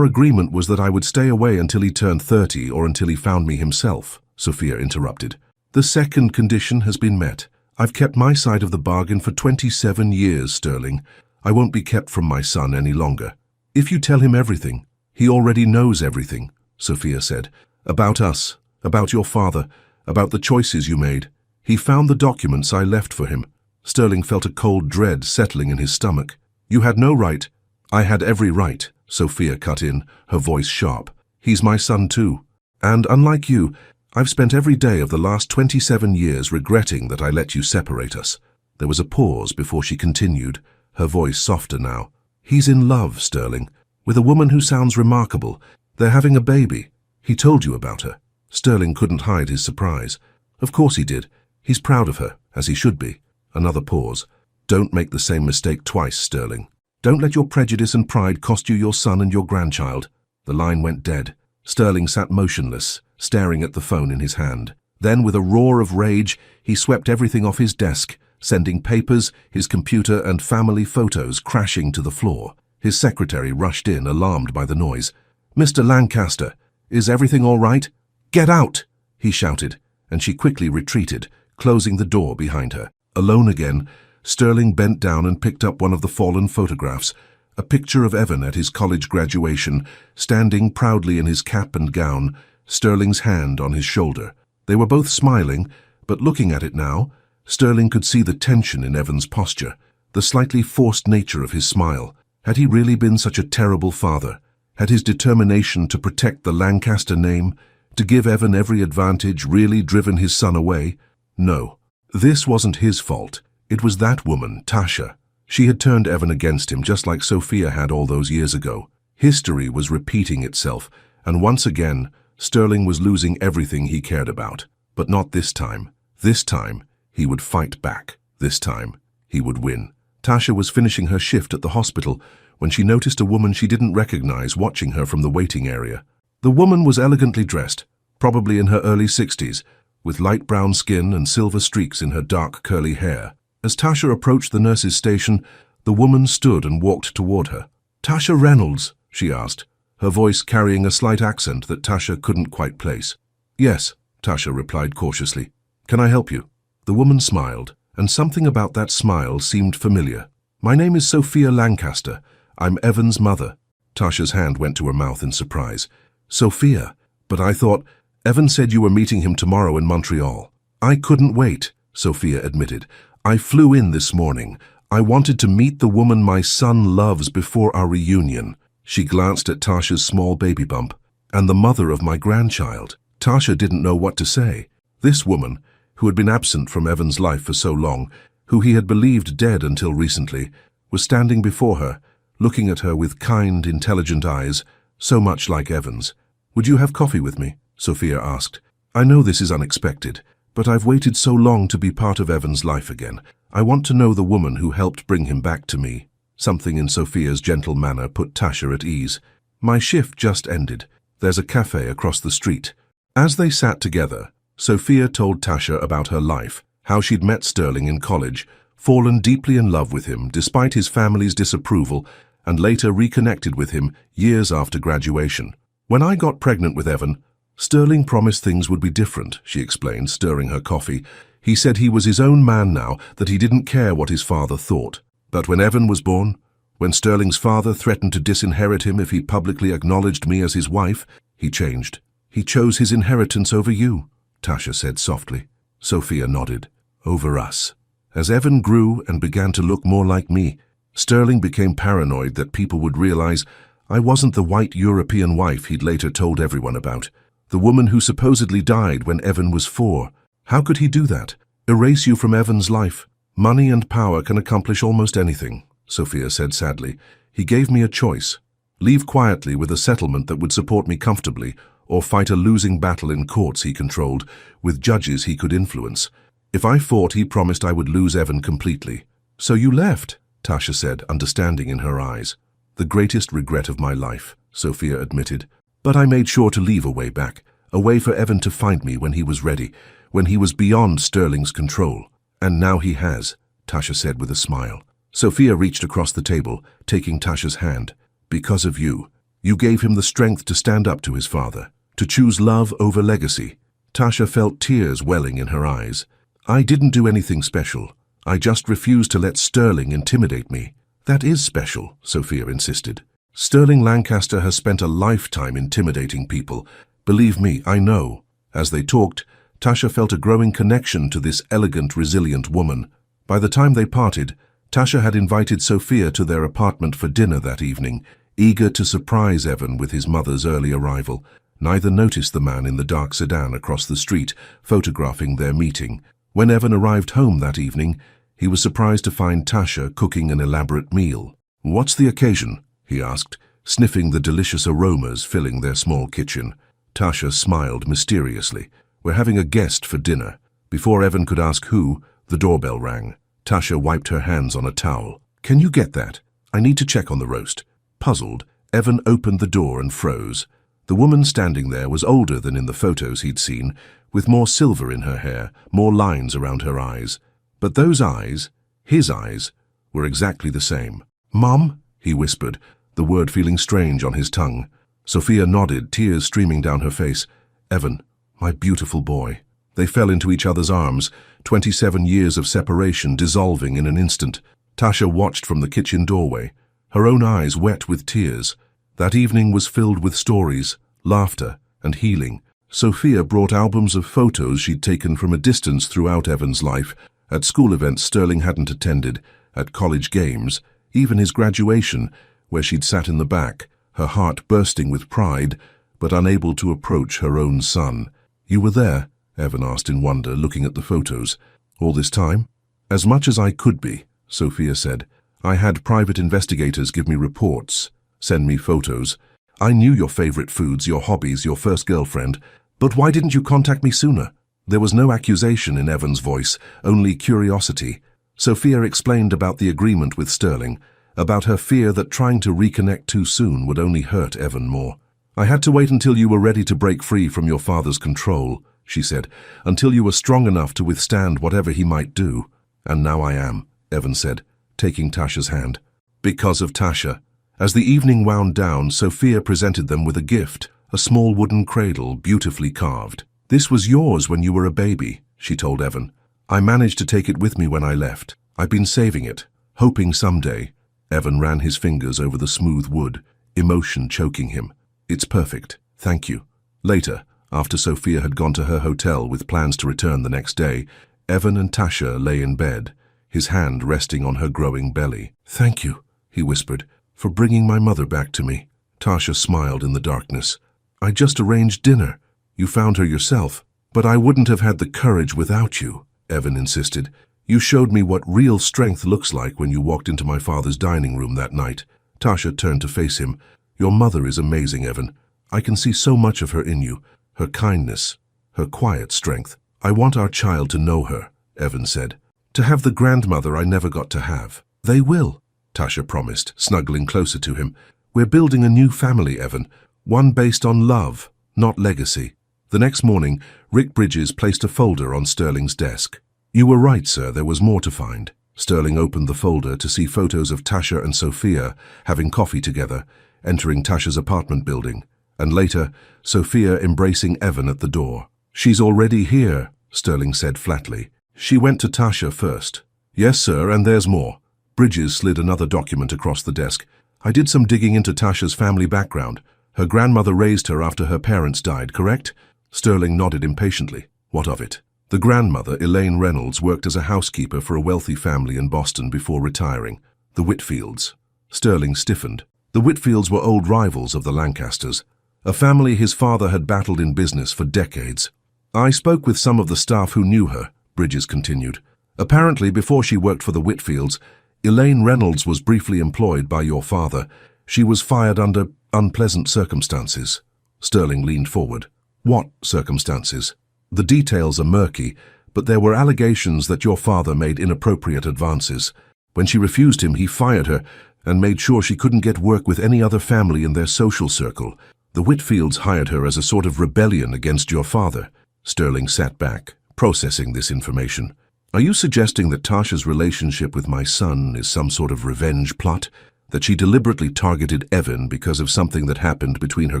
was that I would stay away until he turned 30 or until he found me himself," Sophia interrupted. "The second condition has been met. I've kept my side of the bargain for 27 years, Sterling. I won't be kept from my son any longer. If you tell him everything, he already knows everything," Sophia said. "About us, about your father, about the choices you made. He found the documents I left for him." Sterling felt a cold dread settling in his stomach. "You had no right." "I had every right," Sophia cut in, her voice sharp. "He's my son too. And unlike you, I've spent every day of the last 27 years regretting that I let you separate us." There was a pause before she continued, her voice softer now. "He's in love, Sterling, with a woman who sounds remarkable. They're having a baby. He told you about her." Sterling couldn't hide his surprise. "Of course he did. He's proud of her, as he should be." Another pause. "Don't make the same mistake twice, Sterling. Don't let your prejudice and pride cost you your son and your grandchild." The line went dead. Sterling sat motionless, staring at the phone in his hand. Then, with a roar of rage, he swept everything off his desk, sending papers, his computer, and family photos crashing to the floor. His secretary rushed in, alarmed by the noise. "Mr. Lancaster, is everything all right?" "Get out!" he shouted, and she quickly retreated, closing the door behind her. Alone again, Sterling bent down and picked up one of the fallen photographs, a picture of Evan at his college graduation, standing proudly in his cap and gown, Sterling's hand on his shoulder. They were both smiling, but looking at it now, Sterling could see the tension in Evan's posture, the slightly forced nature of his smile. Had he really been such a terrible father? Had his determination to protect the Lancaster name, to give Evan every advantage, really driven his son away? No. This wasn't his fault. It was that woman, Tasha. She had turned Evan against him just like Sophia had all those years ago. History was repeating itself, and once again, Sterling was losing everything he cared about. But not this time. This time, he would fight back. This time, he would win. Tasha was finishing her shift at the hospital when she noticed a woman she didn't recognize watching her from the waiting area. The woman was elegantly dressed, probably in her early 60s, with light brown skin and silver streaks in her dark curly hair. As Tasha approached the nurse's station, the woman stood and walked toward her. "Tasha Reynolds?" she asked, her voice carrying a slight accent that Tasha couldn't quite place. "Yes," Tasha replied cautiously. "Can I help you?" The woman smiled, and something about that smile seemed familiar. "My name is Sophia Lancaster. I'm Evan's mother." Tasha's hand went to her mouth in surprise. "Sophia, but I thought Evan said you were meeting him tomorrow in Montreal." "I couldn't wait," Sophia admitted. "I flew in this morning. I wanted to meet the woman my son loves before our reunion." She glanced at Tasha's small baby bump. "And the mother of my grandchild." Tasha didn't know what to say. This woman, who had been absent from Evan's life for so long, who he had believed dead until recently, was standing before her, looking at her with kind, intelligent eyes, so much like Evan's. "Would you have coffee with me?" Sophia asked. "I know this is unexpected, but I've waited so long to be part of Evan's life again. I want to know the woman who helped bring him back to me." Something in Sophia's gentle manner put Tasha at ease. "My shift just ended. There's a cafe across the street." As they sat together, Sophia told Tasha about her life, how she'd met Sterling in college, fallen deeply in love with him despite his family's disapproval, and later reconnected with him years after graduation. "When I got pregnant with Evan, Sterling promised things would be different," she explained, stirring her coffee. "He said he was his own man now, that he didn't care what his father thought. But when Evan was born, when Sterling's father threatened to disinherit him if he publicly acknowledged me as his wife, he changed. He chose his inheritance over you," Tasha said softly. Sophia nodded. "Over us." As Evan grew and began to look more like me, Sterling became paranoid that people would realize I wasn't the white European wife he'd later told everyone about, the woman who supposedly died when Evan was 4. How could he do that? Erase you from Evan's life? "Money and power can accomplish almost anything," Sophia said sadly. "He gave me a choice. Leave quietly with a settlement that would support me comfortably, or fight a losing battle in courts he controlled, with judges he could influence. If I fought, he promised I would lose Evan completely." "So you left," Tasha said, understanding in her eyes. "The greatest regret of my life," Sophia admitted. "But I made sure to leave a way back, a way for Evan to find me when he was ready, when he was beyond Sterling's control. And now he has," Tasha said with a smile. Sophia reached across the table, taking Tasha's hand. "Because of you. You gave him the strength to stand up to his father, to choose love over legacy." Tasha felt tears welling in her eyes. "I didn't do anything special. I just refused to let Sterling intimidate me." "That is special," Sophia insisted. "Sterling Lancaster has spent a lifetime intimidating people. Believe me, I know." As they talked, Tasha felt a growing connection to this elegant, resilient woman. By the time they parted, Tasha had invited Sophia to their apartment for dinner that evening, eager to surprise Evan with his mother's early arrival. Neither noticed the man in the dark sedan across the street, photographing their meeting. When Evan arrived home that evening, he was surprised to find Tasha cooking an elaborate meal. "What's the occasion?" he asked, sniffing the delicious aromas filling their small kitchen. Tasha smiled mysteriously. "We're having a guest for dinner." Before Evan could ask who, the doorbell rang. Tasha wiped her hands on a towel. "Can you get that? I need to check on the roast." Puzzled, Evan opened the door and froze. The woman standing there was older than in the photos he'd seen, with more silver in her hair, more lines around her eyes. But those eyes, his eyes, were exactly the same. "Mom?" he whispered, the word feeling strange on his tongue. Sophia nodded, tears streaming down her face. "Evan, my beautiful boy." They fell into each other's arms, 27 years of separation dissolving in an instant. Tasha watched from the kitchen doorway, her own eyes wet with tears. That evening was filled with stories, laughter, and healing. Sophia brought albums of photos she'd taken from a distance throughout Evan's life, at school events Sterling hadn't attended, at college games, even his graduation, where she'd sat in the back, her heart bursting with pride, but unable to approach her own son. "You were there?" Evan asked in wonder, looking at the photos. "All this time?" "As much as I could be," Sophia said. "I had private investigators give me reports, send me photos. I knew your favorite foods, your hobbies, your first girlfriend. But why didn't you contact me sooner?" There was no accusation in Evan's voice, only curiosity. Sophia explained about the agreement with Sterling, about her fear that trying to reconnect too soon would only hurt Evan more. "I had to wait until you were ready to break free from your father's control," she said, "until you were strong enough to withstand whatever he might do. And now I am," Evan said, taking Tasha's hand. "Because of Tasha." As the evening wound down, Sophia presented them with a gift, a small wooden cradle, beautifully carved. "This was yours when you were a baby," she told Evan. "I managed to take it with me when I left. I've been saving it, hoping someday." Evan ran his fingers over the smooth wood, emotion choking him. "It's perfect, thank you." Later, after Sophia had gone to her hotel with plans to return the next day, Evan and Tasha lay in bed, his hand resting on her growing belly. "Thank you," he whispered, "for bringing my mother back to me." Tasha smiled in the darkness. "I just arranged dinner. You found her yourself." "But I wouldn't have had the courage without you," Evan insisted. You showed me what real strength looks like when you walked into my father's dining room that night. Tasha turned to face him. Your mother is amazing, Evan. I can see so much of her in you. Her kindness, her quiet strength. I want our child to know her, Evan said. To have the grandmother I never got to have. They will, Tasha promised, snuggling closer to him. We're building a new family, Evan. One based on love, not legacy. The next morning, Rick Bridges placed a folder on Sterling's desk. You were right, sir, there was more to find. Sterling opened the folder to see photos of Tasha and Sophia having coffee together, entering Tasha's apartment building, and later, Sophia embracing Evan at the door. She's already here, Sterling said flatly. She went to Tasha first. Yes, sir, and there's more. Bridges slid another document across the desk. I did some digging into Tasha's family background. Her grandmother raised her after her parents died, correct? Sterling nodded impatiently. What of it? The grandmother, Elaine Reynolds, worked as a housekeeper for a wealthy family in Boston before retiring. The Whitfields. Sterling stiffened. The Whitfields were old rivals of the Lancasters, a family his father had battled in business for decades. I spoke with some of the staff who knew her, Bridges continued. Apparently, before she worked for the Whitfields, Elaine Reynolds was briefly employed by your father. She was fired under unpleasant circumstances. Sterling leaned forward. What circumstances? The details are murky, but there were allegations that your father made inappropriate advances. When she refused him, he fired her and made sure she couldn't get work with any other family in their social circle. The Whitfields hired her as a sort of rebellion against your father. Sterling sat back, processing this information. Are you suggesting that Tasha's relationship with my son is some sort of revenge plot? That she deliberately targeted Evan because of something that happened between her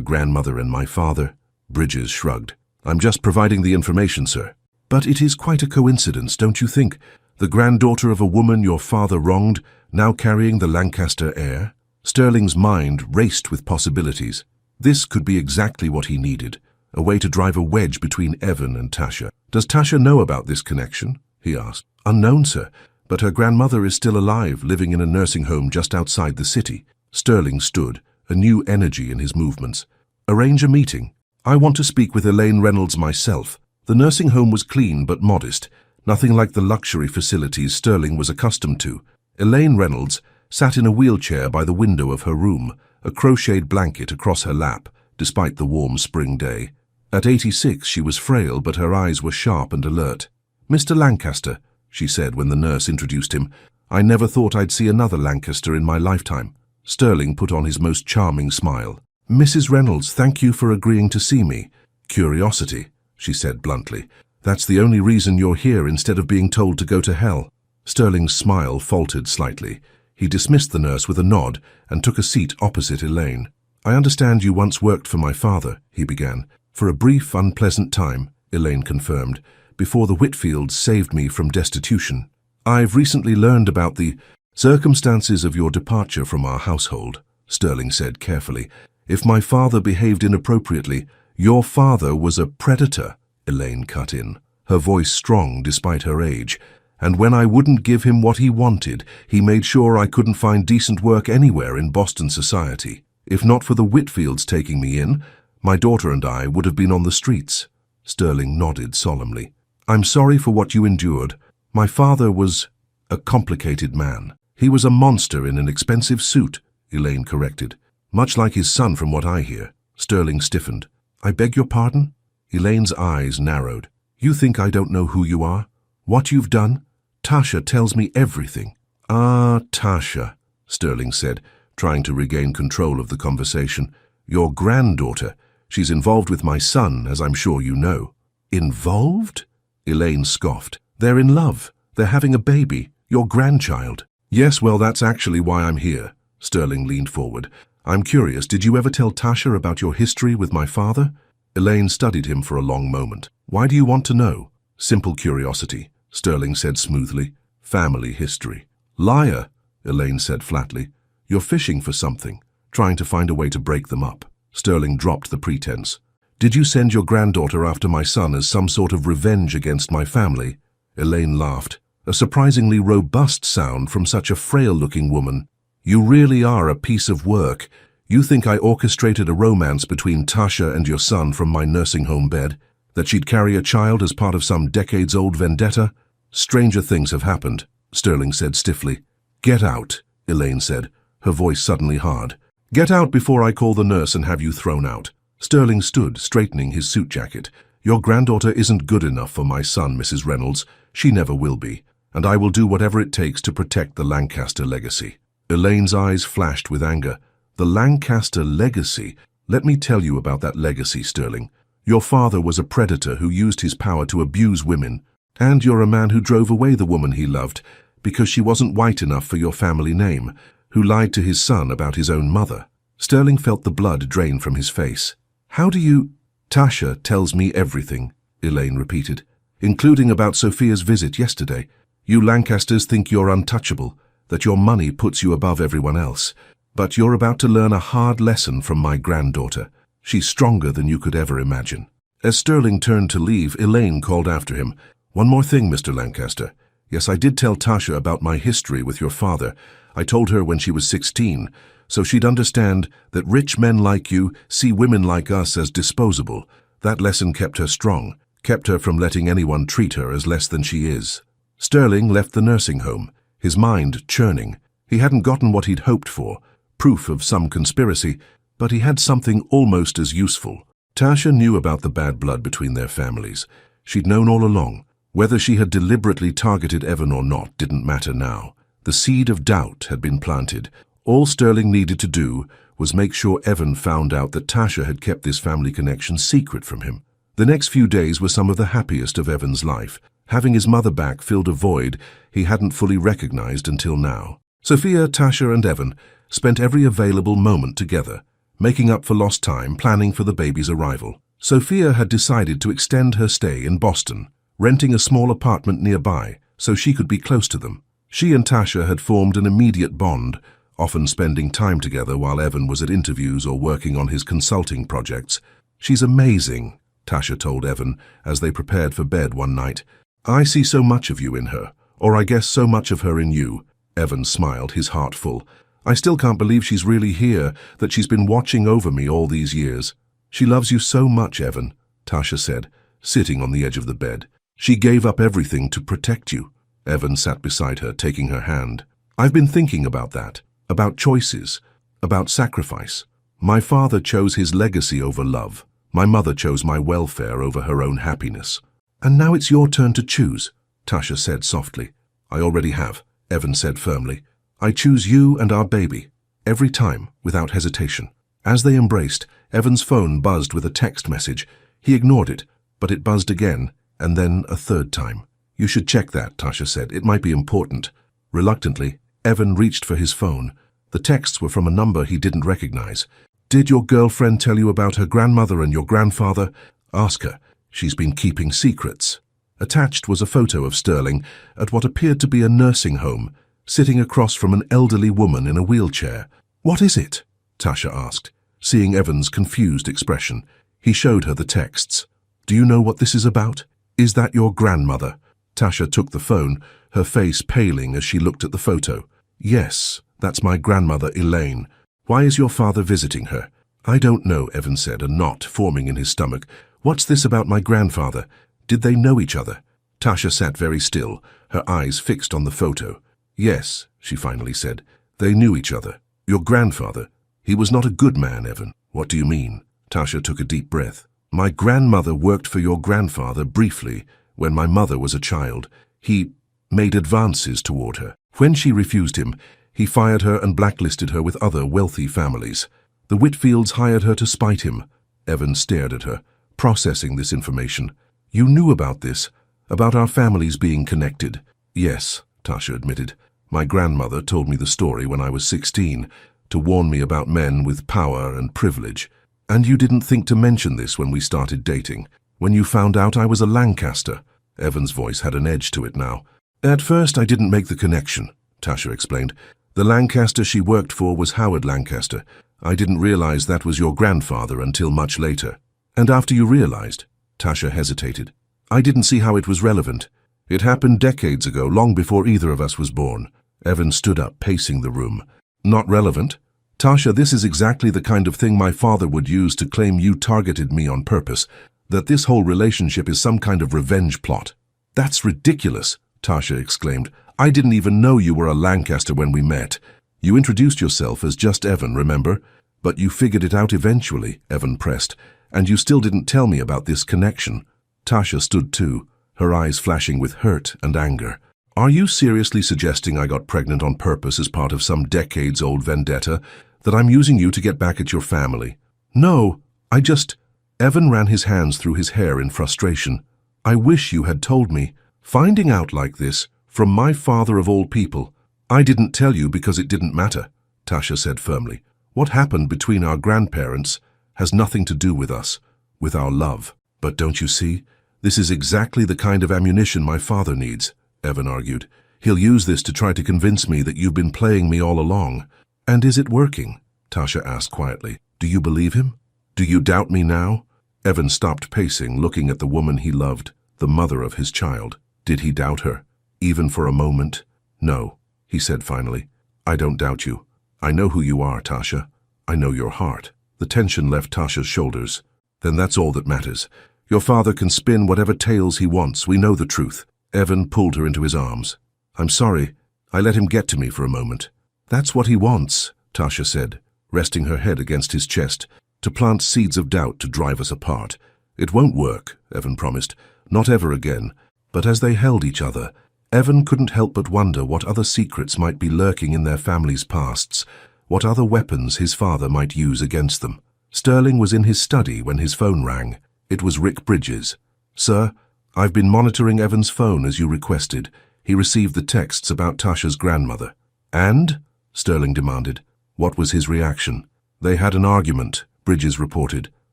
grandmother and my father? Bridges shrugged. I'm just providing the information, sir. But it is quite a coincidence, don't you think? The granddaughter of a woman your father wronged, now carrying the Lancaster heir? Sterling's mind raced with possibilities. This could be exactly what he needed, a way to drive a wedge between Evan and Tasha. Does Tasha know about this connection? He asked. Unknown, sir, but her grandmother is still alive, living in a nursing home just outside the city. Sterling stood, a new energy in his movements. Arrange a meeting. I want to speak with Elaine Reynolds myself. The nursing home was clean but modest, nothing like the luxury facilities Sterling was accustomed to. Elaine Reynolds sat in a wheelchair by the window of her room, a crocheted blanket across her lap, despite the warm spring day. At 86, she was frail, but her eyes were sharp and alert. Mr. Lancaster, she said when the nurse introduced him. I never thought I'd see another Lancaster in my lifetime. Sterling put on his most charming smile. Mrs. Reynolds, thank you for agreeing to see me. Curiosity, she said bluntly. That's the only reason you're here instead of being told to go to hell. Sterling's smile faltered slightly. He dismissed the nurse with a nod and took a seat opposite Elaine. I understand you once worked for my father, he began. For a brief, unpleasant time, Elaine confirmed, before the Whitfields saved me from destitution. I've recently learned about the circumstances of your departure from our household, Sterling said carefully. If my father behaved inappropriately, your father was a predator, Elaine cut in, her voice strong despite her age. And when I wouldn't give him what he wanted, he made sure I couldn't find decent work anywhere in Boston society. If not for the Whitfields taking me in, my daughter and I would have been on the streets. Sterling nodded solemnly. I'm sorry for what you endured. My father was a complicated man. He was a monster in an expensive suit, Elaine corrected. Much like his son from what I hear. Sterling stiffened. I beg your pardon? Elaine's eyes narrowed. You think I don't know who you are? What you've done? Tasha tells me everything. Ah, Tasha, Sterling said, trying to regain control of the conversation. Your granddaughter. She's involved with my son, as I'm sure you know. Involved? Elaine scoffed. They're in love. They're having a baby. Your grandchild. Yes, well, that's actually why I'm here. Sterling leaned forward. I'm curious, did you ever tell Tasha about your history with my father? Elaine studied him for a long moment. Why do you want to know? Simple curiosity, Sterling said smoothly. Family history. Liar, Elaine said flatly. You're fishing for something, trying to find a way to break them up. Sterling dropped the pretense. Did you send your granddaughter after my son as some sort of revenge against my family? Elaine laughed. A surprisingly robust sound from such a frail-looking woman. You really are a piece of work. You think I orchestrated a romance between Tasha and your son from my nursing home bed? That she'd carry a child as part of some decades-old vendetta? Stranger things have happened, Sterling said stiffly. Get out, Elaine said, her voice suddenly hard. Get out before I call the nurse and have you thrown out. Sterling stood, straightening his suit jacket. Your granddaughter isn't good enough for my son, Mrs. Reynolds. She never will be, and I will do whatever it takes to protect the Lancaster legacy. Elaine's eyes flashed with anger. The Lancaster legacy? Let me tell you about that legacy, Sterling. Your father was a predator who used his power to abuse women, and you're a man who drove away the woman he loved because she wasn't white enough for your family name, who lied to his son about his own mother. Sterling felt the blood drain from his face. How do you... Tasha tells me everything, Elaine repeated, including about Sophia's visit yesterday. You Lancasters think you're untouchable, that your money puts you above everyone else. But you're about to learn a hard lesson from my granddaughter. She's stronger than you could ever imagine. As Sterling turned to leave, Elaine called after him. One more thing, Mr. Lancaster. Yes, I did tell Tasha about my history with your father. I told her when she was 16, so she'd understand that rich men like you see women like us as disposable. That lesson kept her strong, kept her from letting anyone treat her as less than she is. Sterling left the nursing home, his mind churning. He hadn't gotten what he'd hoped for, proof of some conspiracy, but he had something almost as useful. Tasha knew about the bad blood between their families. She'd known all along. Whether she had deliberately targeted Evan or not didn't matter now. The seed of doubt had been planted. All Sterling needed to do was make sure Evan found out that Tasha had kept this family connection secret from him. The next few days were some of the happiest of Evan's life. Having his mother back filled a void he hadn't fully recognized until now. Sophia, Tasha, and Evan spent every available moment together, making up for lost time, planning for the baby's arrival. Sophia had decided to extend her stay in Boston, renting a small apartment nearby so she could be close to them. She and Tasha had formed an immediate bond, often spending time together while Evan was at interviews or working on his consulting projects. She's amazing, Tasha told Evan as they prepared for bed one night. I see so much of you in her, or I guess so much of her in you. Evan smiled, his heart full. I still can't believe she's really here, that she's been watching over me all these years. She loves you so much, Evan, Tasha said, sitting on the edge of the bed. She gave up everything to protect you. Evan sat beside her, taking her hand. I've been thinking about that, about choices, about sacrifice. My father chose his legacy over love. My mother chose my welfare over her own happiness. And now it's your turn to choose, Tasha said softly. I already have, Evan said firmly. I choose you and our baby, every time, without hesitation. As they embraced, Evan's phone buzzed with a text message. He ignored it, but it buzzed again, and then a third time. You should check that, Tasha said. It might be important. Reluctantly, Evan reached for his phone. The texts were from a number he didn't recognize. Did your girlfriend tell you about her grandmother and your grandfather? Ask her. She's been keeping secrets. Attached was a photo of Sterling at what appeared to be a nursing home, sitting across from an elderly woman in a wheelchair. What is it? Tasha asked, seeing Evan's confused expression. He showed her the texts. Do you know what this is about? Is that your grandmother? Tasha took the phone, her face paling as she looked at the photo. Yes, that's my grandmother, Elaine. Why is your father visiting her? I don't know, Evan said, a knot forming in his stomach. What's this about my grandfather? Did they know each other? Tasha sat very still, her eyes fixed on the photo. Yes, she finally said. They knew each other. Your grandfather? He was not a good man, Evan. What do you mean? Tasha took a deep breath. My grandmother worked for your grandfather briefly when my mother was a child. He made advances toward her. When she refused him, he fired her and blacklisted her with other wealthy families. The Whitfields hired her to spite him. Evan stared at her, processing this information. You knew about this, about our families being connected. Yes, Tasha admitted. My grandmother told me the story when I was 16, to warn me about men with power and privilege. And you didn't think to mention this when we started dating, when you found out I was a Lancaster. Evan's voice had an edge to it now. At first I didn't make the connection, Tasha explained. The Lancaster she worked for was Howard Lancaster. I didn't realize that was your grandfather until much later. And after you realized? Tasha hesitated. I didn't see how it was relevant. It happened decades ago, long before either of us was born. Evan stood up, pacing the room. Not relevant? Tasha, this is exactly the kind of thing my father would use to claim you targeted me on purpose, that this whole relationship is some kind of revenge plot. That's ridiculous, Tasha exclaimed. "I didn't even know you were a Lancaster when we met. You introduced yourself as just Evan, remember? But you figured it out eventually," Evan pressed. "And you still didn't tell me about this connection." Tasha stood too, her eyes flashing with hurt and anger. "Are you seriously suggesting I got pregnant on purpose as part of some decades-old vendetta, that I'm using you to get back at your family?" "No, I just—" Evan ran his hands through his hair in frustration. "I wish you had told me. Finding out like this, from my father of all people—" "I didn't tell you because it didn't matter," Tasha said firmly. "What happened between our grandparents has nothing to do with us, with our love." "But don't you see? This is exactly the kind of ammunition my father needs," Evan argued. "He'll use this to try to convince me that you've been playing me all along." "And is it working?" Tasha asked quietly. "Do you believe him? Do you doubt me now?" Evan stopped pacing, looking at the woman he loved, the mother of his child. Did he doubt her, even for a moment? "No," he said finally. "I don't doubt you. I know who you are, Tasha. I know your heart." The tension left Tasha's shoulders. "Then that's all that matters. Your father can spin whatever tales he wants. We know the truth." Evan pulled her into his arms. "I'm sorry. I let him get to me for a moment." "That's what he wants," Tasha said, resting her head against his chest, "to plant seeds of doubt to drive us apart." "It won't work," Evan promised. "Not ever again." But as they held each other, Evan couldn't help but wonder what other secrets might be lurking in their family's pasts, what other weapons his father might use against them. Sterling was in his study when his phone rang. It was Rick Bridges. "Sir, I've been monitoring Evan's phone as you requested. He received the texts about Tasha's grandmother." "And?" Sterling demanded. "What was his reaction?" "They had an argument," Bridges reported,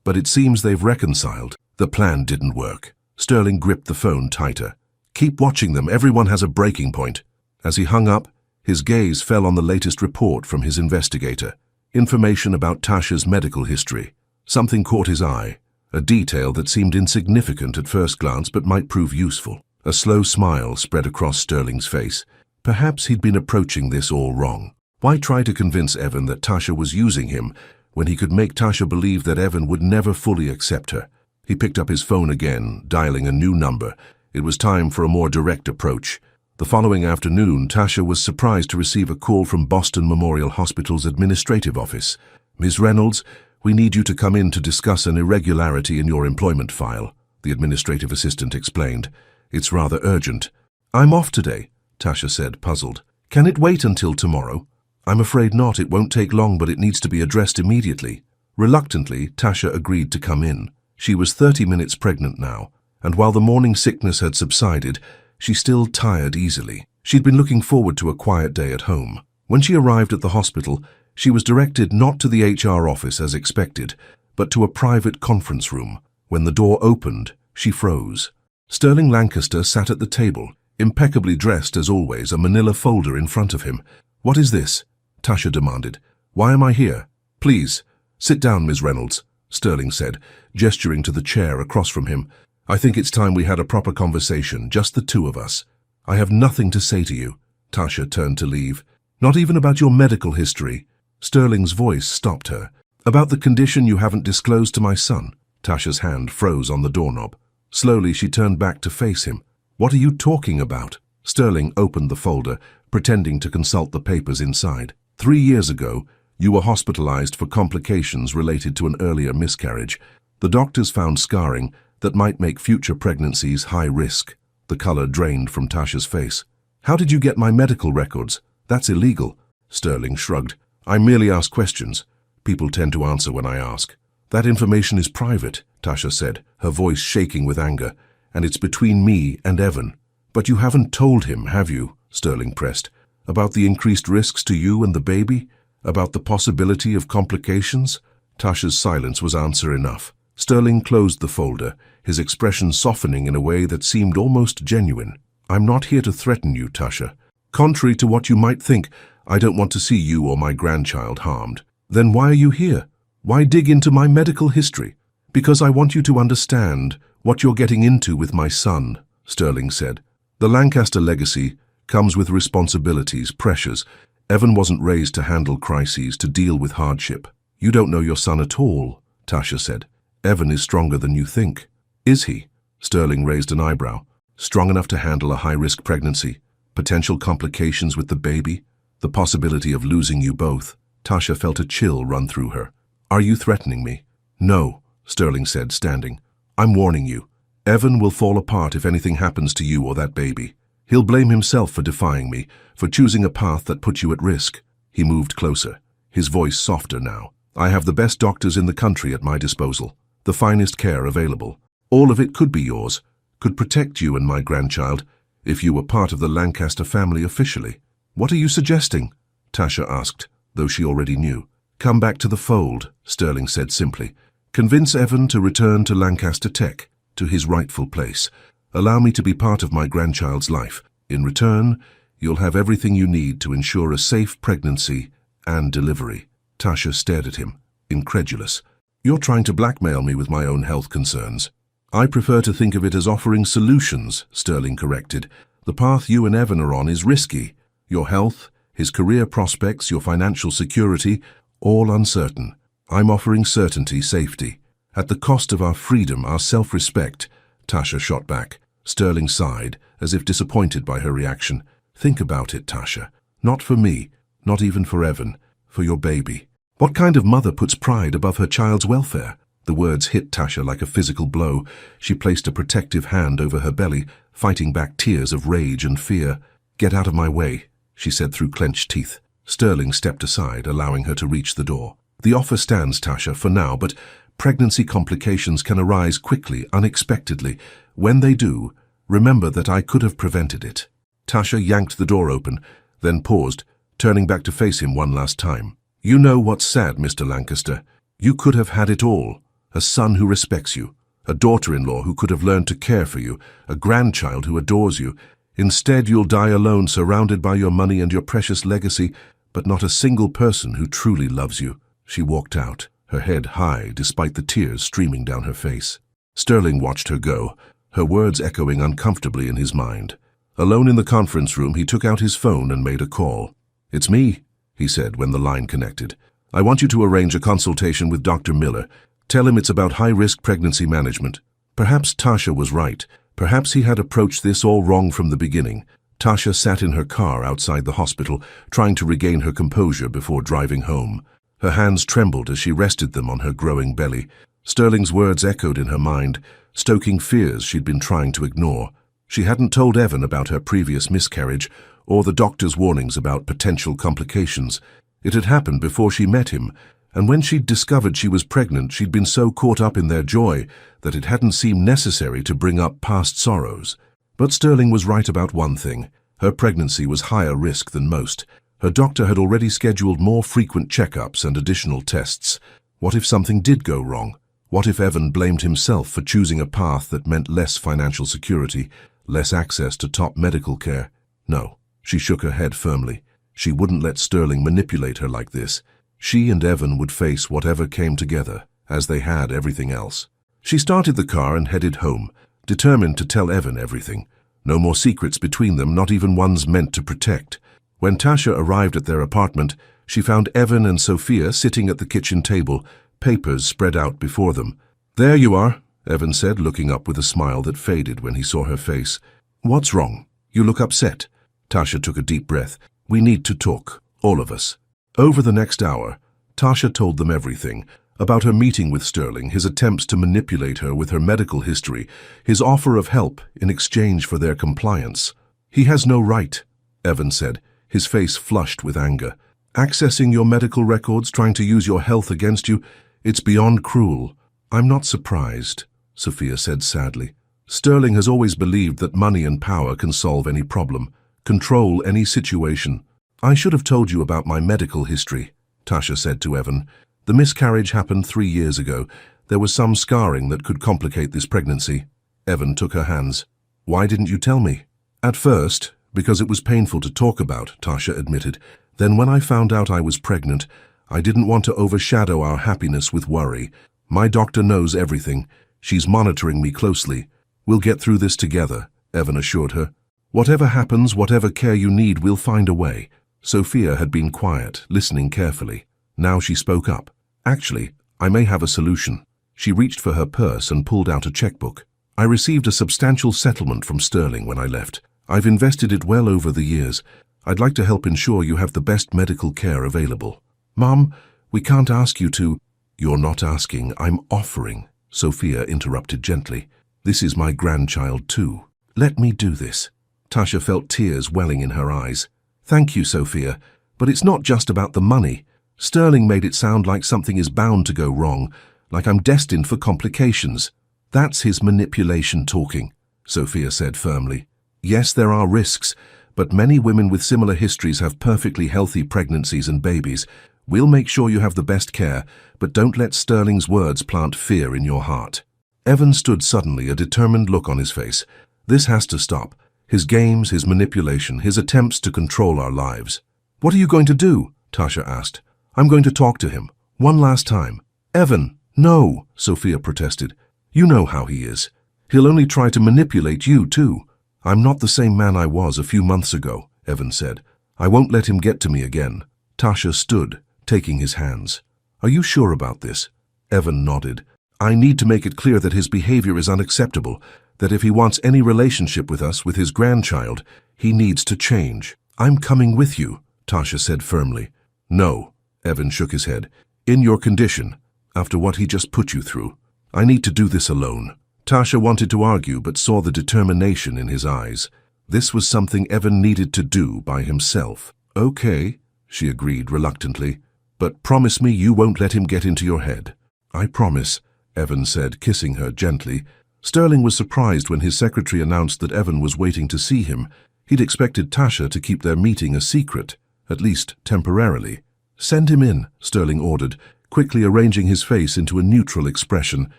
"but it seems they've reconciled." "The plan didn't work." Sterling gripped the phone tighter. "Keep watching them. Everyone has a breaking point." As he hung up, his gaze fell on the latest report from his investigator. Information about Tasha's medical history. Something caught his eye, a detail that seemed insignificant at first glance but might prove useful. A slow smile spread across Sterling's face. Perhaps he'd been approaching this all wrong. Why try to convince Evan that Tasha was using him when he could make Tasha believe that Evan would never fully accept her? He picked up his phone again, dialing a new number. It was time for a more direct approach. The following afternoon, Tasha was surprised to receive a call from Boston Memorial Hospital's administrative office. "Ms. Reynolds, we need you to come in to discuss an irregularity in your employment file," the administrative assistant explained. "It's rather urgent." "I'm off today," Tasha said, puzzled. "Can it wait until tomorrow?" "I'm afraid not. It won't take long, but it needs to be addressed immediately." Reluctantly, Tasha agreed to come in. She was 30 minutes pregnant now, and while the morning sickness had subsided, she still tired easily. She'd been looking forward to a quiet day at home. When she arrived at the hospital, she was directed not to the HR office as expected, but to a private conference room. When the door opened, she froze. Sterling Lancaster sat at the table, impeccably dressed as always, a manila folder in front of him. "What is this?" Tasha demanded. "Why am I here?" "Please, sit down, Ms. Reynolds," Sterling said, gesturing to the chair across from him. "I think it's time we had a proper conversation, just the two of us." "I have nothing to say to you." Tasha turned to leave. "Not even about your medical history?" Sterling's voice stopped her. "About the condition you haven't disclosed to my son?" Tasha's hand froze on the doorknob. Slowly she turned back to face him. "What are you talking about?" Sterling opened the folder, pretending to consult the papers inside. 3 years ago, you were hospitalized for complications related to an earlier miscarriage. The doctors found scarring that might make future pregnancies high risk." The color drained from Tasha's face. "How did you get my medical records? That's illegal." Sterling shrugged. "I merely ask questions. People tend to answer when I ask." "That information is private," Tasha said, her voice shaking with anger, "and it's between me and Evan." "But you haven't told him, have you?" Sterling pressed. "About the increased risks to you and the baby? About the possibility of complications?" Tasha's silence was answer enough. Sterling closed the folder, his expression softening in a way that seemed almost genuine. "I'm not here to threaten you, Tasha. Contrary to what you might think, I don't want to see you or my grandchild harmed." "Then why are you here? Why dig into my medical history?" "Because I want you to understand what you're getting into with my son," Sterling said. "The Lancaster legacy comes with responsibilities, pressures. Evan wasn't raised to handle crises, to deal with hardship." "You don't know your son at all," Tasha said. "Evan is stronger than you think." "Is he?" Sterling raised an eyebrow. Strong enough to handle a high-risk pregnancy, potential complications with the baby, the possibility of losing you both. Tasha felt a chill run through her. Are you threatening me? No, Sterling said, standing. I'm warning you. Evan will fall apart if anything happens to you or that baby. He'll blame himself for defying me, for choosing a path that put you at risk. He moved closer, his voice softer now. I have the best doctors in the country at my disposal, the finest care available. All of it could be yours, could protect you and my grandchild, if you were part of the Lancaster family officially. What are you suggesting? Tasha asked, though she already knew. Come back to the fold, Sterling said simply. Convince Evan to return to Lancaster Tech, to his rightful place. Allow me to be part of my grandchild's life. In return, you'll have everything you need to ensure a safe pregnancy and delivery. Tasha stared at him, incredulous. You're trying to blackmail me with my own health concerns. I prefer to think of it as offering solutions, Sterling corrected. The path you and Evan are on is risky. Your health, his career prospects, your financial security, all uncertain. I'm offering certainty, safety. At the cost of our freedom, our self-respect. Tasha shot back. Sterling sighed, as if disappointed by her reaction. Think about it, Tasha. Not for me, not even for Evan, for your baby. What kind of mother puts pride above her child's welfare? The words hit Tasha like a physical blow. She placed a protective hand over her belly, fighting back tears of rage and fear. Get out of my way, she said through clenched teeth. Sterling stepped aside, allowing her to reach the door. The offer stands, Tasha, for now, but pregnancy complications can arise quickly, unexpectedly. When they do, remember that I could have prevented it. Tasha yanked the door open, then paused, turning back to face him one last time. You know what's sad, Mr. Lancaster. You could have had it all. A son who respects you, a daughter-in-law who could have learned to care for you, a grandchild who adores you. Instead, you'll die alone, surrounded by your money and your precious legacy, but not a single person who truly loves you. She walked out, her head high despite the tears streaming down her face. Sterling watched her go, her words echoing uncomfortably in his mind. Alone in the conference room, he took out his phone and made a call. It's me, he said when the line connected. I want you to arrange a consultation with Dr. Miller. Tell him it's about high-risk pregnancy management. Perhaps Tasha was right. Perhaps he had approached this all wrong from the beginning. Tasha sat in her car outside the hospital, trying to regain her composure before driving home. Her hands trembled as she rested them on her growing belly. Sterling's words echoed in her mind, stoking fears she'd been trying to ignore. She hadn't told Evan about her previous miscarriage, or the doctor's warnings about potential complications. It had happened before she met him, and when she'd discovered she was pregnant, she'd been so caught up in their joy that it hadn't seemed necessary to bring up past sorrows. But Sterling was right about one thing. Her pregnancy was higher risk than most. Her doctor had already scheduled more frequent checkups and additional tests. What if something did go wrong? What if Evan blamed himself for choosing a path that meant less financial security, less access to top medical care? No, she shook her head firmly. She wouldn't let Sterling manipulate her like this. She and Evan would face whatever came together, as they had everything else. She started the car and headed home, determined to tell Evan everything. No more secrets between them, not even ones meant to protect. When Tasha arrived at their apartment, she found Evan and Sophia sitting at the kitchen table, papers spread out before them. There you are, Evan said, looking up with a smile that faded when he saw her face. What's wrong? You look upset. Tasha took a deep breath. We need to talk, all of us. Over the next hour, Tasha told them everything, about her meeting with Sterling, his attempts to manipulate her with her medical history, his offer of help in exchange for their compliance. He has no right, Evan said, his face flushed with anger. Accessing your medical records, trying to use your health against you, it's beyond cruel. I'm not surprised, Sophia said sadly. Sterling has always believed that money and power can solve any problem, control any situation. I should have told you about my medical history, Tasha said to Evan. The miscarriage happened 3 years ago. There was some scarring that could complicate this pregnancy. Evan took her hands. Why didn't you tell me? At first, because it was painful to talk about, Tasha admitted. Then when I found out I was pregnant, I didn't want to overshadow our happiness with worry. My doctor knows everything. She's monitoring me closely. We'll get through this together, Evan assured her. Whatever happens, whatever care you need, we'll find a way. Sophia had been quiet, listening carefully. Now she spoke up. Actually, I may have a solution. She reached for her purse and pulled out a checkbook. I received a substantial settlement from Sterling when I left. I've invested it well over the years. I'd like to help ensure you have the best medical care available. Mom, we can't ask you to— You're not asking, I'm offering, Sophia interrupted gently. This is my grandchild too. Let me do this. Tasha felt tears welling in her eyes. Thank you, Sophia, but it's not just about the money. Sterling made it sound like something is bound to go wrong, like I'm destined for complications. That's his manipulation talking, Sophia said firmly. Yes, there are risks, but many women with similar histories have perfectly healthy pregnancies and babies. We'll make sure you have the best care, but don't let Sterling's words plant fear in your heart. Evan stood suddenly, a determined look on his face. This has to stop. His games, his manipulation, his attempts to control our lives. What are you going to do? Tasha asked. I'm going to talk to him. One last time. Evan, no, Sophia protested. You know how he is. He'll only try to manipulate you too. I'm not the same man I was a few months ago, Evan said. I won't let him get to me again. Tasha stood, taking his hands. Are you sure about this? Evan nodded. I need to make it clear that his behavior is unacceptable, that if he wants any relationship with us, with his grandchild, he needs to change. I'm coming with you, Tasha said firmly. No, Evan shook his head. In your condition, after what he just put you through, I need to do this alone. Tasha wanted to argue but saw the determination in his eyes. This was something Evan needed to do by himself. Okay, she agreed reluctantly, but promise me you won't let him get into your head. I promise, Evan said, kissing her gently. Sterling was surprised when his secretary announced that Evan was waiting to see him. He'd expected Tasha to keep their meeting a secret, at least temporarily. Send him in, Sterling ordered, quickly arranging his face into a neutral expression.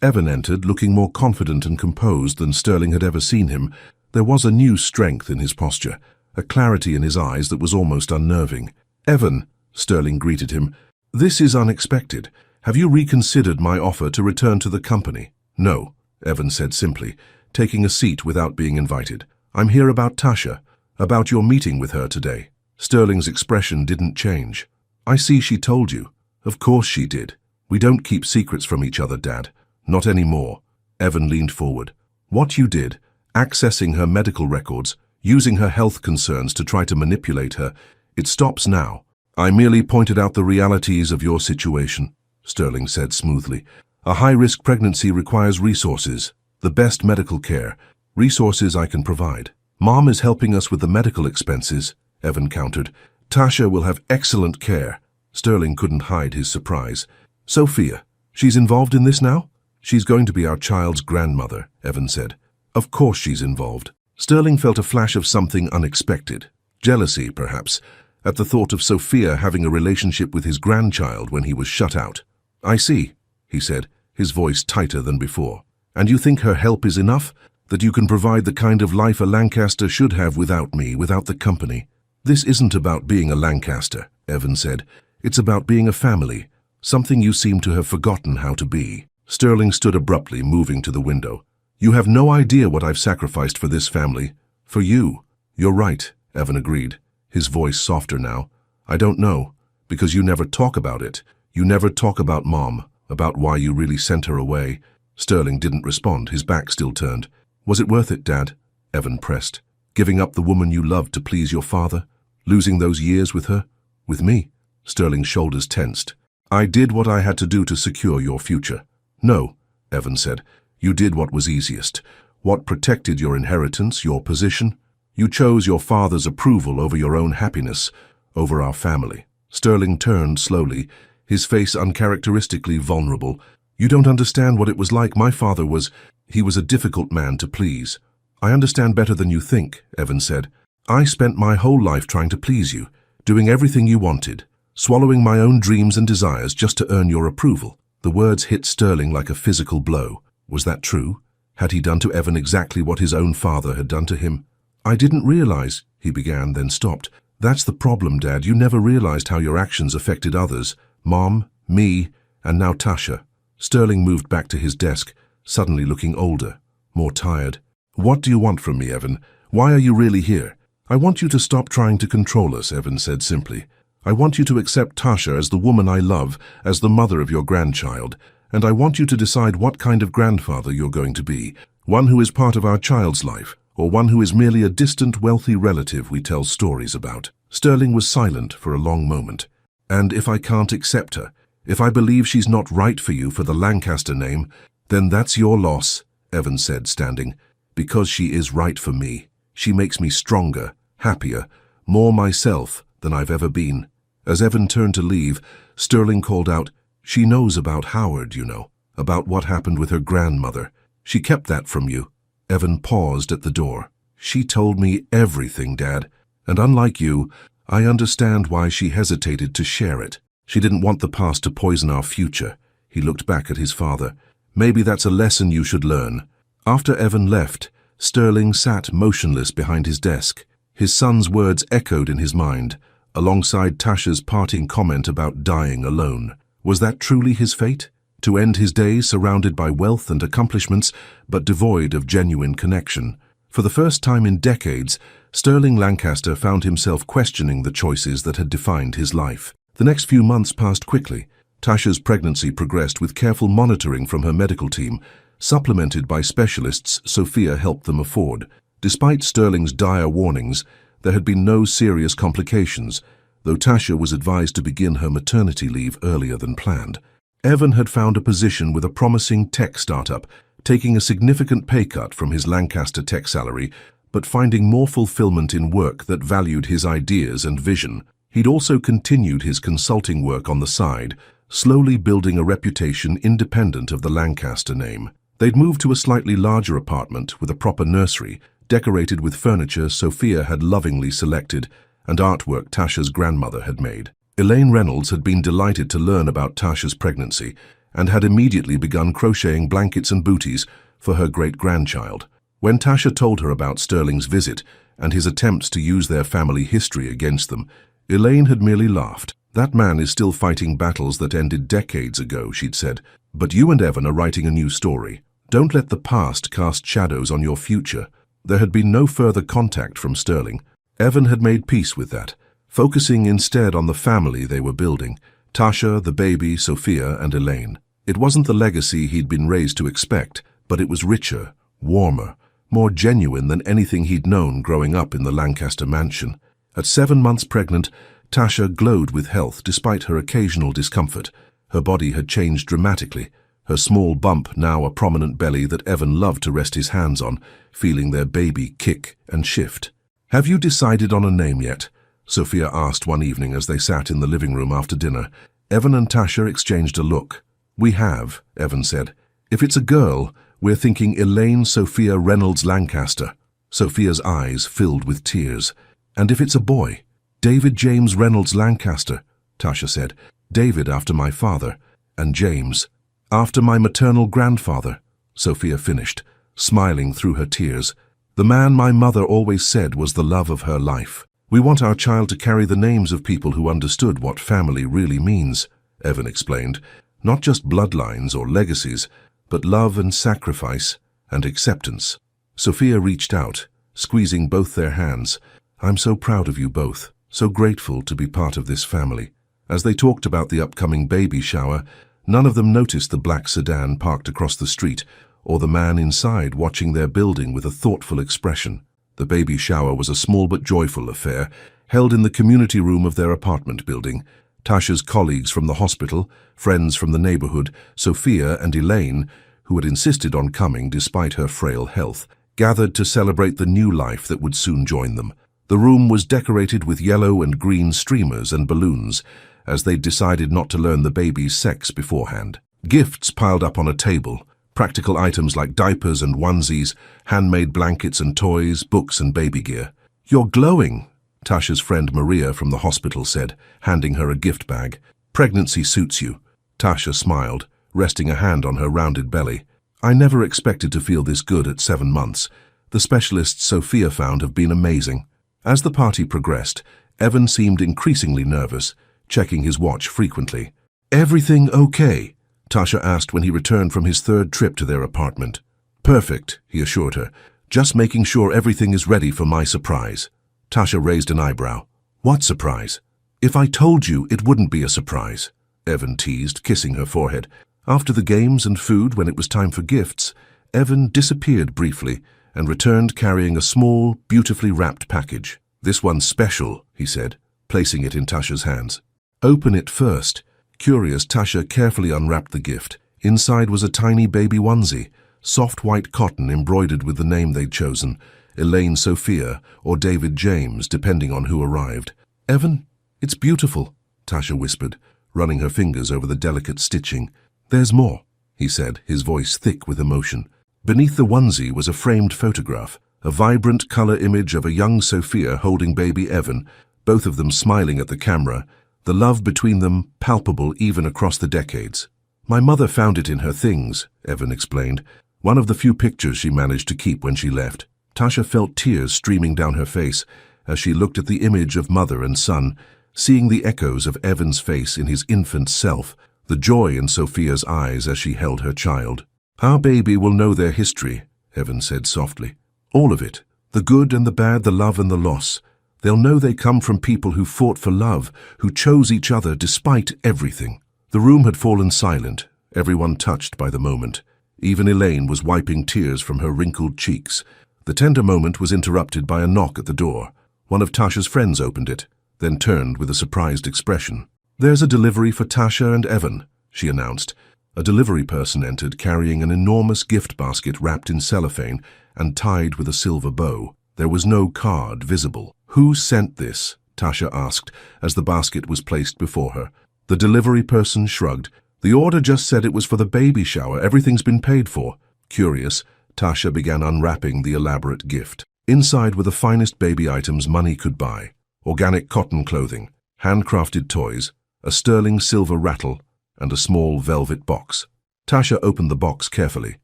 Evan entered, looking more confident and composed than Sterling had ever seen him. There was a new strength in his posture, a clarity in his eyes that was almost unnerving. Evan, Sterling greeted him, this is unexpected. Have you reconsidered my offer to return to the company? No, Evan said simply, taking a seat without being invited. I'm here about Tasha, about your meeting with her today. Sterling's expression didn't change. I see she told you. Of course she did. We don't keep secrets from each other, Dad. Not anymore. Evan leaned forward. What you did, accessing her medical records, using her health concerns to try to manipulate her, it stops now. I merely pointed out the realities of your situation, Sterling said smoothly. A high-risk pregnancy requires resources, the best medical care, resources I can provide. Mom is helping us with the medical expenses, Evan countered. Tasha will have excellent care. Sterling couldn't hide his surprise. Sophia, she's involved in this now? She's going to be our child's grandmother, Evan said. Of course she's involved. Sterling felt a flash of something unexpected. Jealousy, perhaps, at the thought of Sophia having a relationship with his grandchild when he was shut out. I see, he said, his voice tighter than before. And you think her help is enough? That you can provide the kind of life a Lancaster should have without me, without the company? This isn't about being a Lancaster, Evan said. It's about being a family, something you seem to have forgotten how to be. Sterling stood abruptly, moving to the window. You have no idea what I've sacrificed for this family. For you. You're right, Evan agreed, his voice softer now. I don't know, because you never talk about it. You never talk about Mom, about why you really sent her away. Sterling didn't respond, his back still turned. Was it worth it, Dad? Evan pressed. Giving up the woman you loved to please your father? Losing those years with her? With me? Sterling's shoulders tensed. I did what I had to do to secure your future. No, Evan said. You did what was easiest. What protected your inheritance, your position? You chose your father's approval over your own happiness, over our family. Sterling turned slowly, his face uncharacteristically vulnerable. You don't understand what it was like. My father was— he was a difficult man to please. I understand better than you think, Evan said. I spent my whole life trying to please you, doing everything you wanted, swallowing my own dreams and desires just to earn your approval. The words hit Sterling like a physical blow. Was that true? Had he done to Evan exactly what his own father had done to him? I didn't realize, he began, then stopped. That's the problem, Dad. You never realized how your actions affected others. Mom, me, and now Tasha. Sterling moved back to his desk, suddenly looking older, more tired. What do you want from me, Evan? Why are you really here? I want you to stop trying to control us, Evan said simply. I want you to accept Tasha as the woman I love, as the mother of your grandchild, and I want you to decide what kind of grandfather you're going to be. One who is part of our child's life, or one who is merely a distant, wealthy relative we tell stories about? Sterling was silent for a long moment. And if I can't accept her, if I believe she's not right for you for the Lancaster name, then that's your loss, Evan said, standing. Because she is right for me. She makes me stronger, happier, more myself than I've ever been. As Evan turned to leave, Sterling called out, "She knows about Howard, you know, about what happened with her grandmother. She kept that from you." Evan paused at the door. "She told me everything, Dad, and unlike you, I understand why she hesitated to share it. She didn't want the past to poison our future." He looked back at his father. "Maybe that's a lesson you should learn." After Evan left, Sterling sat motionless behind his desk. His son's words echoed in his mind, alongside Tasha's parting comment about dying alone. Was that truly his fate? To end his days surrounded by wealth and accomplishments, but devoid of genuine connection? For the first time in decades, Sterling Lancaster found himself questioning the choices that had defined his life. The next few months passed quickly. Tasha's pregnancy progressed with careful monitoring from her medical team, supplemented by specialists Sophia helped them afford. Despite Sterling's dire warnings, there had been no serious complications, though Tasha was advised to begin her maternity leave earlier than planned. Evan had found a position with a promising tech startup, taking a significant pay cut from his Lancaster tech salary, but finding more fulfillment in work that valued his ideas and vision. He'd also continued his consulting work on the side, slowly building a reputation independent of the Lancaster name. They'd moved to a slightly larger apartment with a proper nursery, decorated with furniture Sophia had lovingly selected and artwork Tasha's grandmother had made. Elaine Reynolds had been delighted to learn about Tasha's pregnancy and had immediately begun crocheting blankets and booties for her great-grandchild. When Tasha told her about Sterling's visit and his attempts to use their family history against them, Elaine had merely laughed. "That man is still fighting battles that ended decades ago," she'd said. "But you and Evan are writing a new story. Don't let the past cast shadows on your future." There had been no further contact from Sterling. Evan had made peace with that, focusing instead on the family they were building: Tasha, the baby, Sophia, and Elaine. It wasn't the legacy he'd been raised to expect, but it was richer, warmer, more genuine than anything he'd known growing up in the Lancaster mansion. At 7 months pregnant, Tasha glowed with health despite her occasional discomfort. Her body had changed dramatically, her small bump now a prominent belly that Evan loved to rest his hands on, feeling their baby kick and shift. "Have you decided on a name yet?" Sophia asked one evening as they sat in the living room after dinner. Evan and Tasha exchanged a look. "We have," Evan said. "If it's a girl, we're thinking Elaine Sophia Reynolds Lancaster." Sophia's eyes filled with tears. "And if it's a boy?" "David James Reynolds Lancaster," Tasha said. "David after my father, and James after my maternal grandfather," Sophia finished, smiling through her tears. "The man my mother always said was the love of her life. We want our child to carry the names of people who understood what family really means," Evan explained. "Not just bloodlines or legacies, but love and sacrifice and acceptance." Sophia reached out, squeezing both their hands. "I'm so proud of you both, so grateful to be part of this family." As they talked about the upcoming baby shower, none of them noticed the black sedan parked across the street or the man inside watching their building with a thoughtful expression. The baby shower was a small but joyful affair, held in the community room of their apartment building. Tasha's colleagues from the hospital, friends from the neighborhood, Sophia and Elaine, who had insisted on coming despite her frail health, gathered to celebrate the new life that would soon join them. The room was decorated with yellow and green streamers and balloons, as they'd decided not to learn the baby's sex beforehand. Gifts piled up on a table, practical items like diapers and onesies, handmade blankets and toys, books and baby gear. "You're glowing," Tasha's friend Maria from the hospital said, handing her a gift bag. "Pregnancy suits you." Tasha smiled, resting a hand on her rounded belly. "I never expected to feel this good at 7 months. The specialists Sophia found have been amazing." As the party progressed, Evan seemed increasingly nervous, checking his watch frequently. "Everything okay?" Tasha asked when he returned from his 3rd trip to their apartment. "Perfect," he assured her. "Just making sure everything is ready for my surprise." Tasha raised an eyebrow. "What surprise?" "If I told you, it wouldn't be a surprise," Evan teased, kissing her forehead. After the games and food, when it was time for gifts, Evan disappeared briefly and returned carrying a small, beautifully wrapped package. "This one's special," he said, placing it in Tasha's hands. "Open it first." Curious, Tasha carefully unwrapped the gift. Inside was a tiny baby onesie, soft white cotton embroidered with the name they'd chosen, Elaine Sophia or David James, depending on who arrived. "Evan, it's beautiful," Tasha whispered, running her fingers over the delicate stitching. "There's more," he said, his voice thick with emotion. Beneath the onesie was a framed photograph, a vibrant color image of a young Sophia holding baby Evan, both of them smiling at the camera, the love between them palpable even across the decades. "My mother found it in her things," Evan explained, one of the few pictures she managed to keep when she left. Tasha felt tears streaming down her face as she looked at the image of mother and son, seeing the echoes of Evan's face in his infant self, the joy in Sophia's eyes as she held her child. "Our baby will know their history," Evan said softly. "All of it. The good and the bad, the love and the loss. They'll know they come from people who fought for love, who chose each other despite everything." The room had fallen silent, everyone touched by the moment. Even Elaine was wiping tears from her wrinkled cheeks. The tender moment was interrupted by a knock at the door. One of Tasha's friends opened it, then turned with a surprised expression. "There's a delivery for Tasha and Evan," she announced. A delivery person entered carrying an enormous gift basket wrapped in cellophane and tied with a silver bow. There was no card visible. "Who sent this?" Tasha asked as the basket was placed before her. The delivery person shrugged. "The order just said it was for the baby shower. Everything's been paid for." Curious, Tasha began unwrapping the elaborate gift. Inside were the finest baby items money could buy. Organic cotton clothing, handcrafted toys, a sterling silver rattle, and a small velvet box. Tasha opened the box carefully.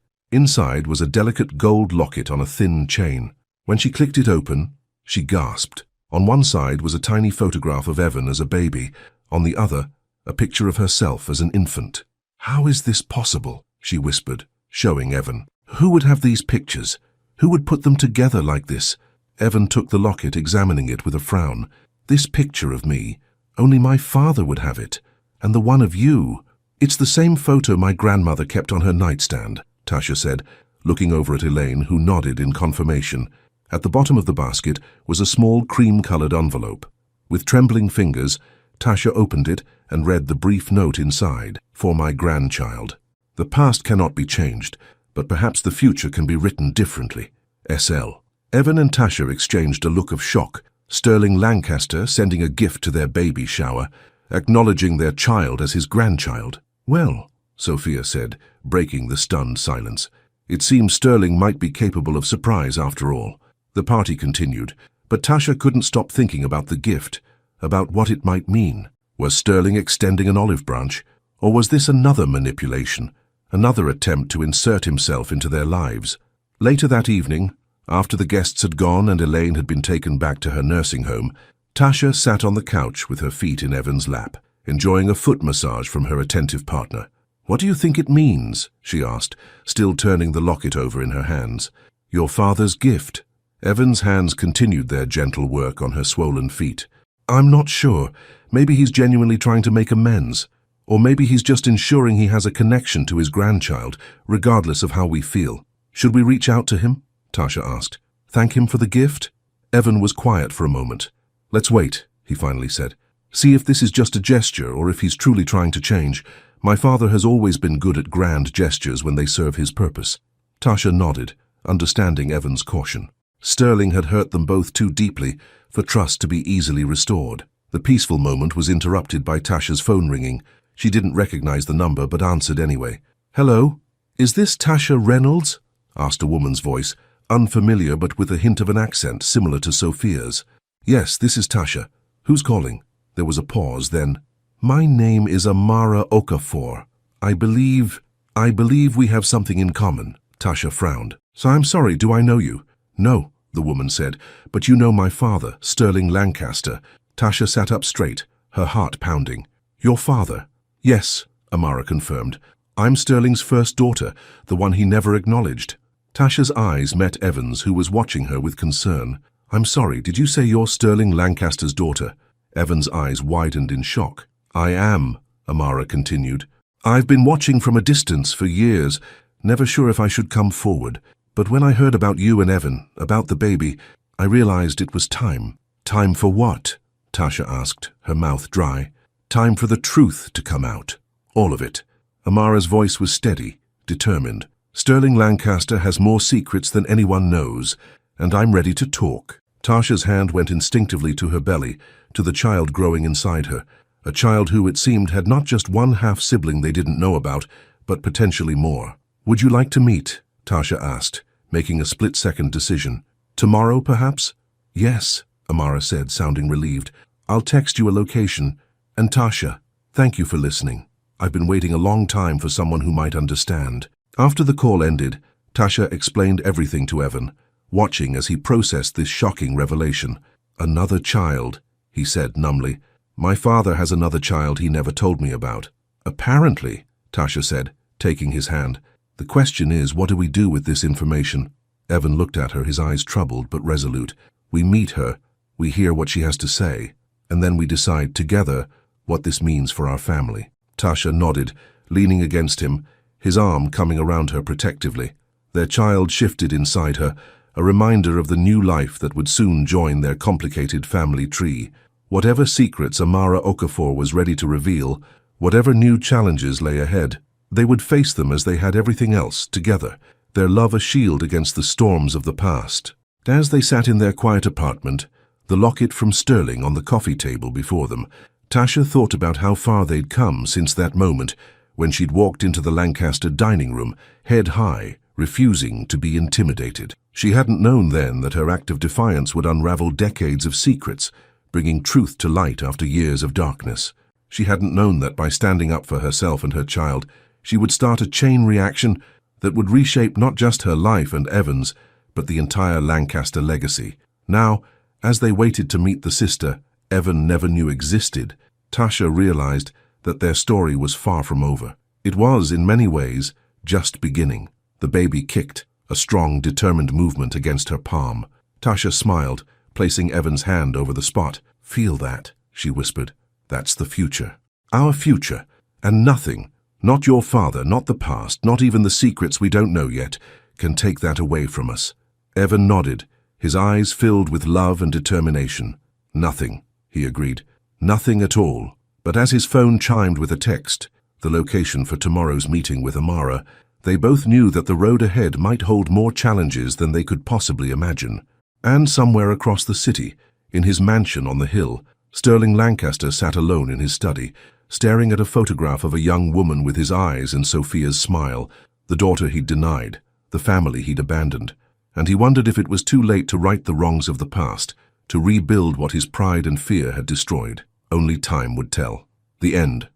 Inside was a delicate gold locket on a thin chain. When she clicked it open, she gasped. On one side was a tiny photograph of Evan as a baby, on the other, a picture of herself as an infant. "How is this possible?" she whispered, showing Evan. "Who would have these pictures? Who would put them together like this?" Evan took the locket, examining it with a frown. "This picture of me, only my father would have it. And the one of you, it's the same photo my grandmother kept on her nightstand," Tasha said, looking over at Elaine, who nodded in confirmation. At the bottom of the basket was a small cream-colored envelope. With trembling fingers, Tasha opened it and read the brief note inside. "For my grandchild. The past cannot be changed, but perhaps the future can be written differently. SL." Evan and Tasha exchanged a look of shock, Sterling Lancaster sending a gift to their baby shower, acknowledging their child as his grandchild. "Well," Sophia said, breaking the stunned silence, "it seems Sterling might be capable of surprise after all." The party continued, but Tasha couldn't stop thinking about the gift, about what it might mean. Was Sterling extending an olive branch, or was this another manipulation, another attempt to insert himself into their lives? Later that evening, after the guests had gone and Elaine had been taken back to her nursing home, Tasha sat on the couch with her feet in Evan's lap, enjoying a foot massage from her attentive partner. "What do you think it means?" she asked, still turning the locket over in her hands. "Your father's gift." Evan's hands continued their gentle work on her swollen feet. "I'm not sure. Maybe he's genuinely trying to make amends. Or maybe he's just ensuring he has a connection to his grandchild, regardless of how we feel. Should we reach out to him?" Tasha asked. "Thank him for the gift?" Evan was quiet for a moment. "Let's wait," he finally said. "See if this is just a gesture or if he's truly trying to change. My father has always been good at grand gestures when they serve his purpose." Tasha nodded, understanding Evan's caution. Sterling had hurt them both too deeply for trust to be easily restored. The peaceful moment was interrupted by Tasha's phone ringing. She didn't recognize the number but answered anyway. "Hello? Is this Tasha Reynolds?" asked a woman's voice, unfamiliar but with a hint of an accent similar to Sophia's. "Yes, this is Tasha. Who's calling?" There was a pause, then, "My name is Amara Okafor. I believe we have something in common." Tasha frowned. "So I'm sorry, do I know you?" "No," the woman said, "but you know my father, Sterling Lancaster." Tasha sat up straight, her heart pounding. "Your father?" "Yes," Amara confirmed. "I'm Sterling's first daughter, the one he never acknowledged." Tasha's eyes met Evan's, who was watching her with concern. "I'm sorry, did you say you're Sterling Lancaster's daughter?" Evan's eyes widened in shock. "I am," Amara continued. "I've been watching from a distance for years. never sure if I should come forward. But when I heard about you and Evan, about the baby, I realized it was time. Time for what? Tasha asked, her mouth dry. Time for the truth to come out. All of it. Amara's voice was steady, determined. Sterling Lancaster has more secrets than anyone knows, and I'm ready to talk. Tasha's hand went instinctively to her belly, to the child growing inside her, a child who, it seemed, had not just one half-sibling they didn't know about, but potentially more. Would you like to meet? Tasha asked, making a split-second decision. Tomorrow, perhaps? Yes, Amara said, sounding relieved. I'll text you a location. And Tasha, thank you for listening. I've been waiting a long time for someone who might understand. After the call ended, Tasha explained everything to Evan, watching as he processed this shocking revelation. Another child, he said numbly. My father has another child he never told me about. Apparently, Tasha said, taking his hand. The question is, what do we do with this information? Evan looked at her, his eyes troubled but resolute. We meet her, we hear what she has to say, and then we decide together what this means for our family. Tasha nodded, leaning against him, his arm coming around her protectively. Their child shifted inside her, a reminder of the new life that would soon join their complicated family tree. Whatever secrets Amara Okafor was ready to reveal, whatever new challenges lay ahead, they would face them as they had everything else, together, their love a shield against the storms of the past. As they sat in their quiet apartment, the locket from Sterling on the coffee table before them, Tasha thought about how far they'd come since that moment when she'd walked into the Lancaster dining room, head high, refusing to be intimidated. She hadn't known then that her act of defiance would unravel decades of secrets, bringing truth to light after years of darkness. She hadn't known that by standing up for herself and her child, she would start a chain reaction that would reshape not just her life and Evan's, but the entire Lancaster legacy. Now, as they waited to meet the sister Evan never knew existed, Tasha realized that their story was far from over. It was, in many ways, just beginning. The baby kicked, a strong, determined movement against her palm. Tasha smiled, placing Evan's hand over the spot. Feel that, she whispered. That's the future. Our future. And nothing, not your father, not the past, not even the secrets we don't know yet, can take that away from us. Evan nodded, his eyes filled with love and determination. Nothing, he agreed. Nothing at all. But as his phone chimed with a text, the location for tomorrow's meeting with Amara, they both knew that the road ahead might hold more challenges than they could possibly imagine. And somewhere across the city, in his mansion on the hill, Sterling Lancaster sat alone in his study, staring at a photograph of a young woman with his eyes and Sophia's smile, the daughter he'd denied, the family he'd abandoned. And he wondered if it was too late to right the wrongs of the past, to rebuild what his pride and fear had destroyed. Only time would tell. The end.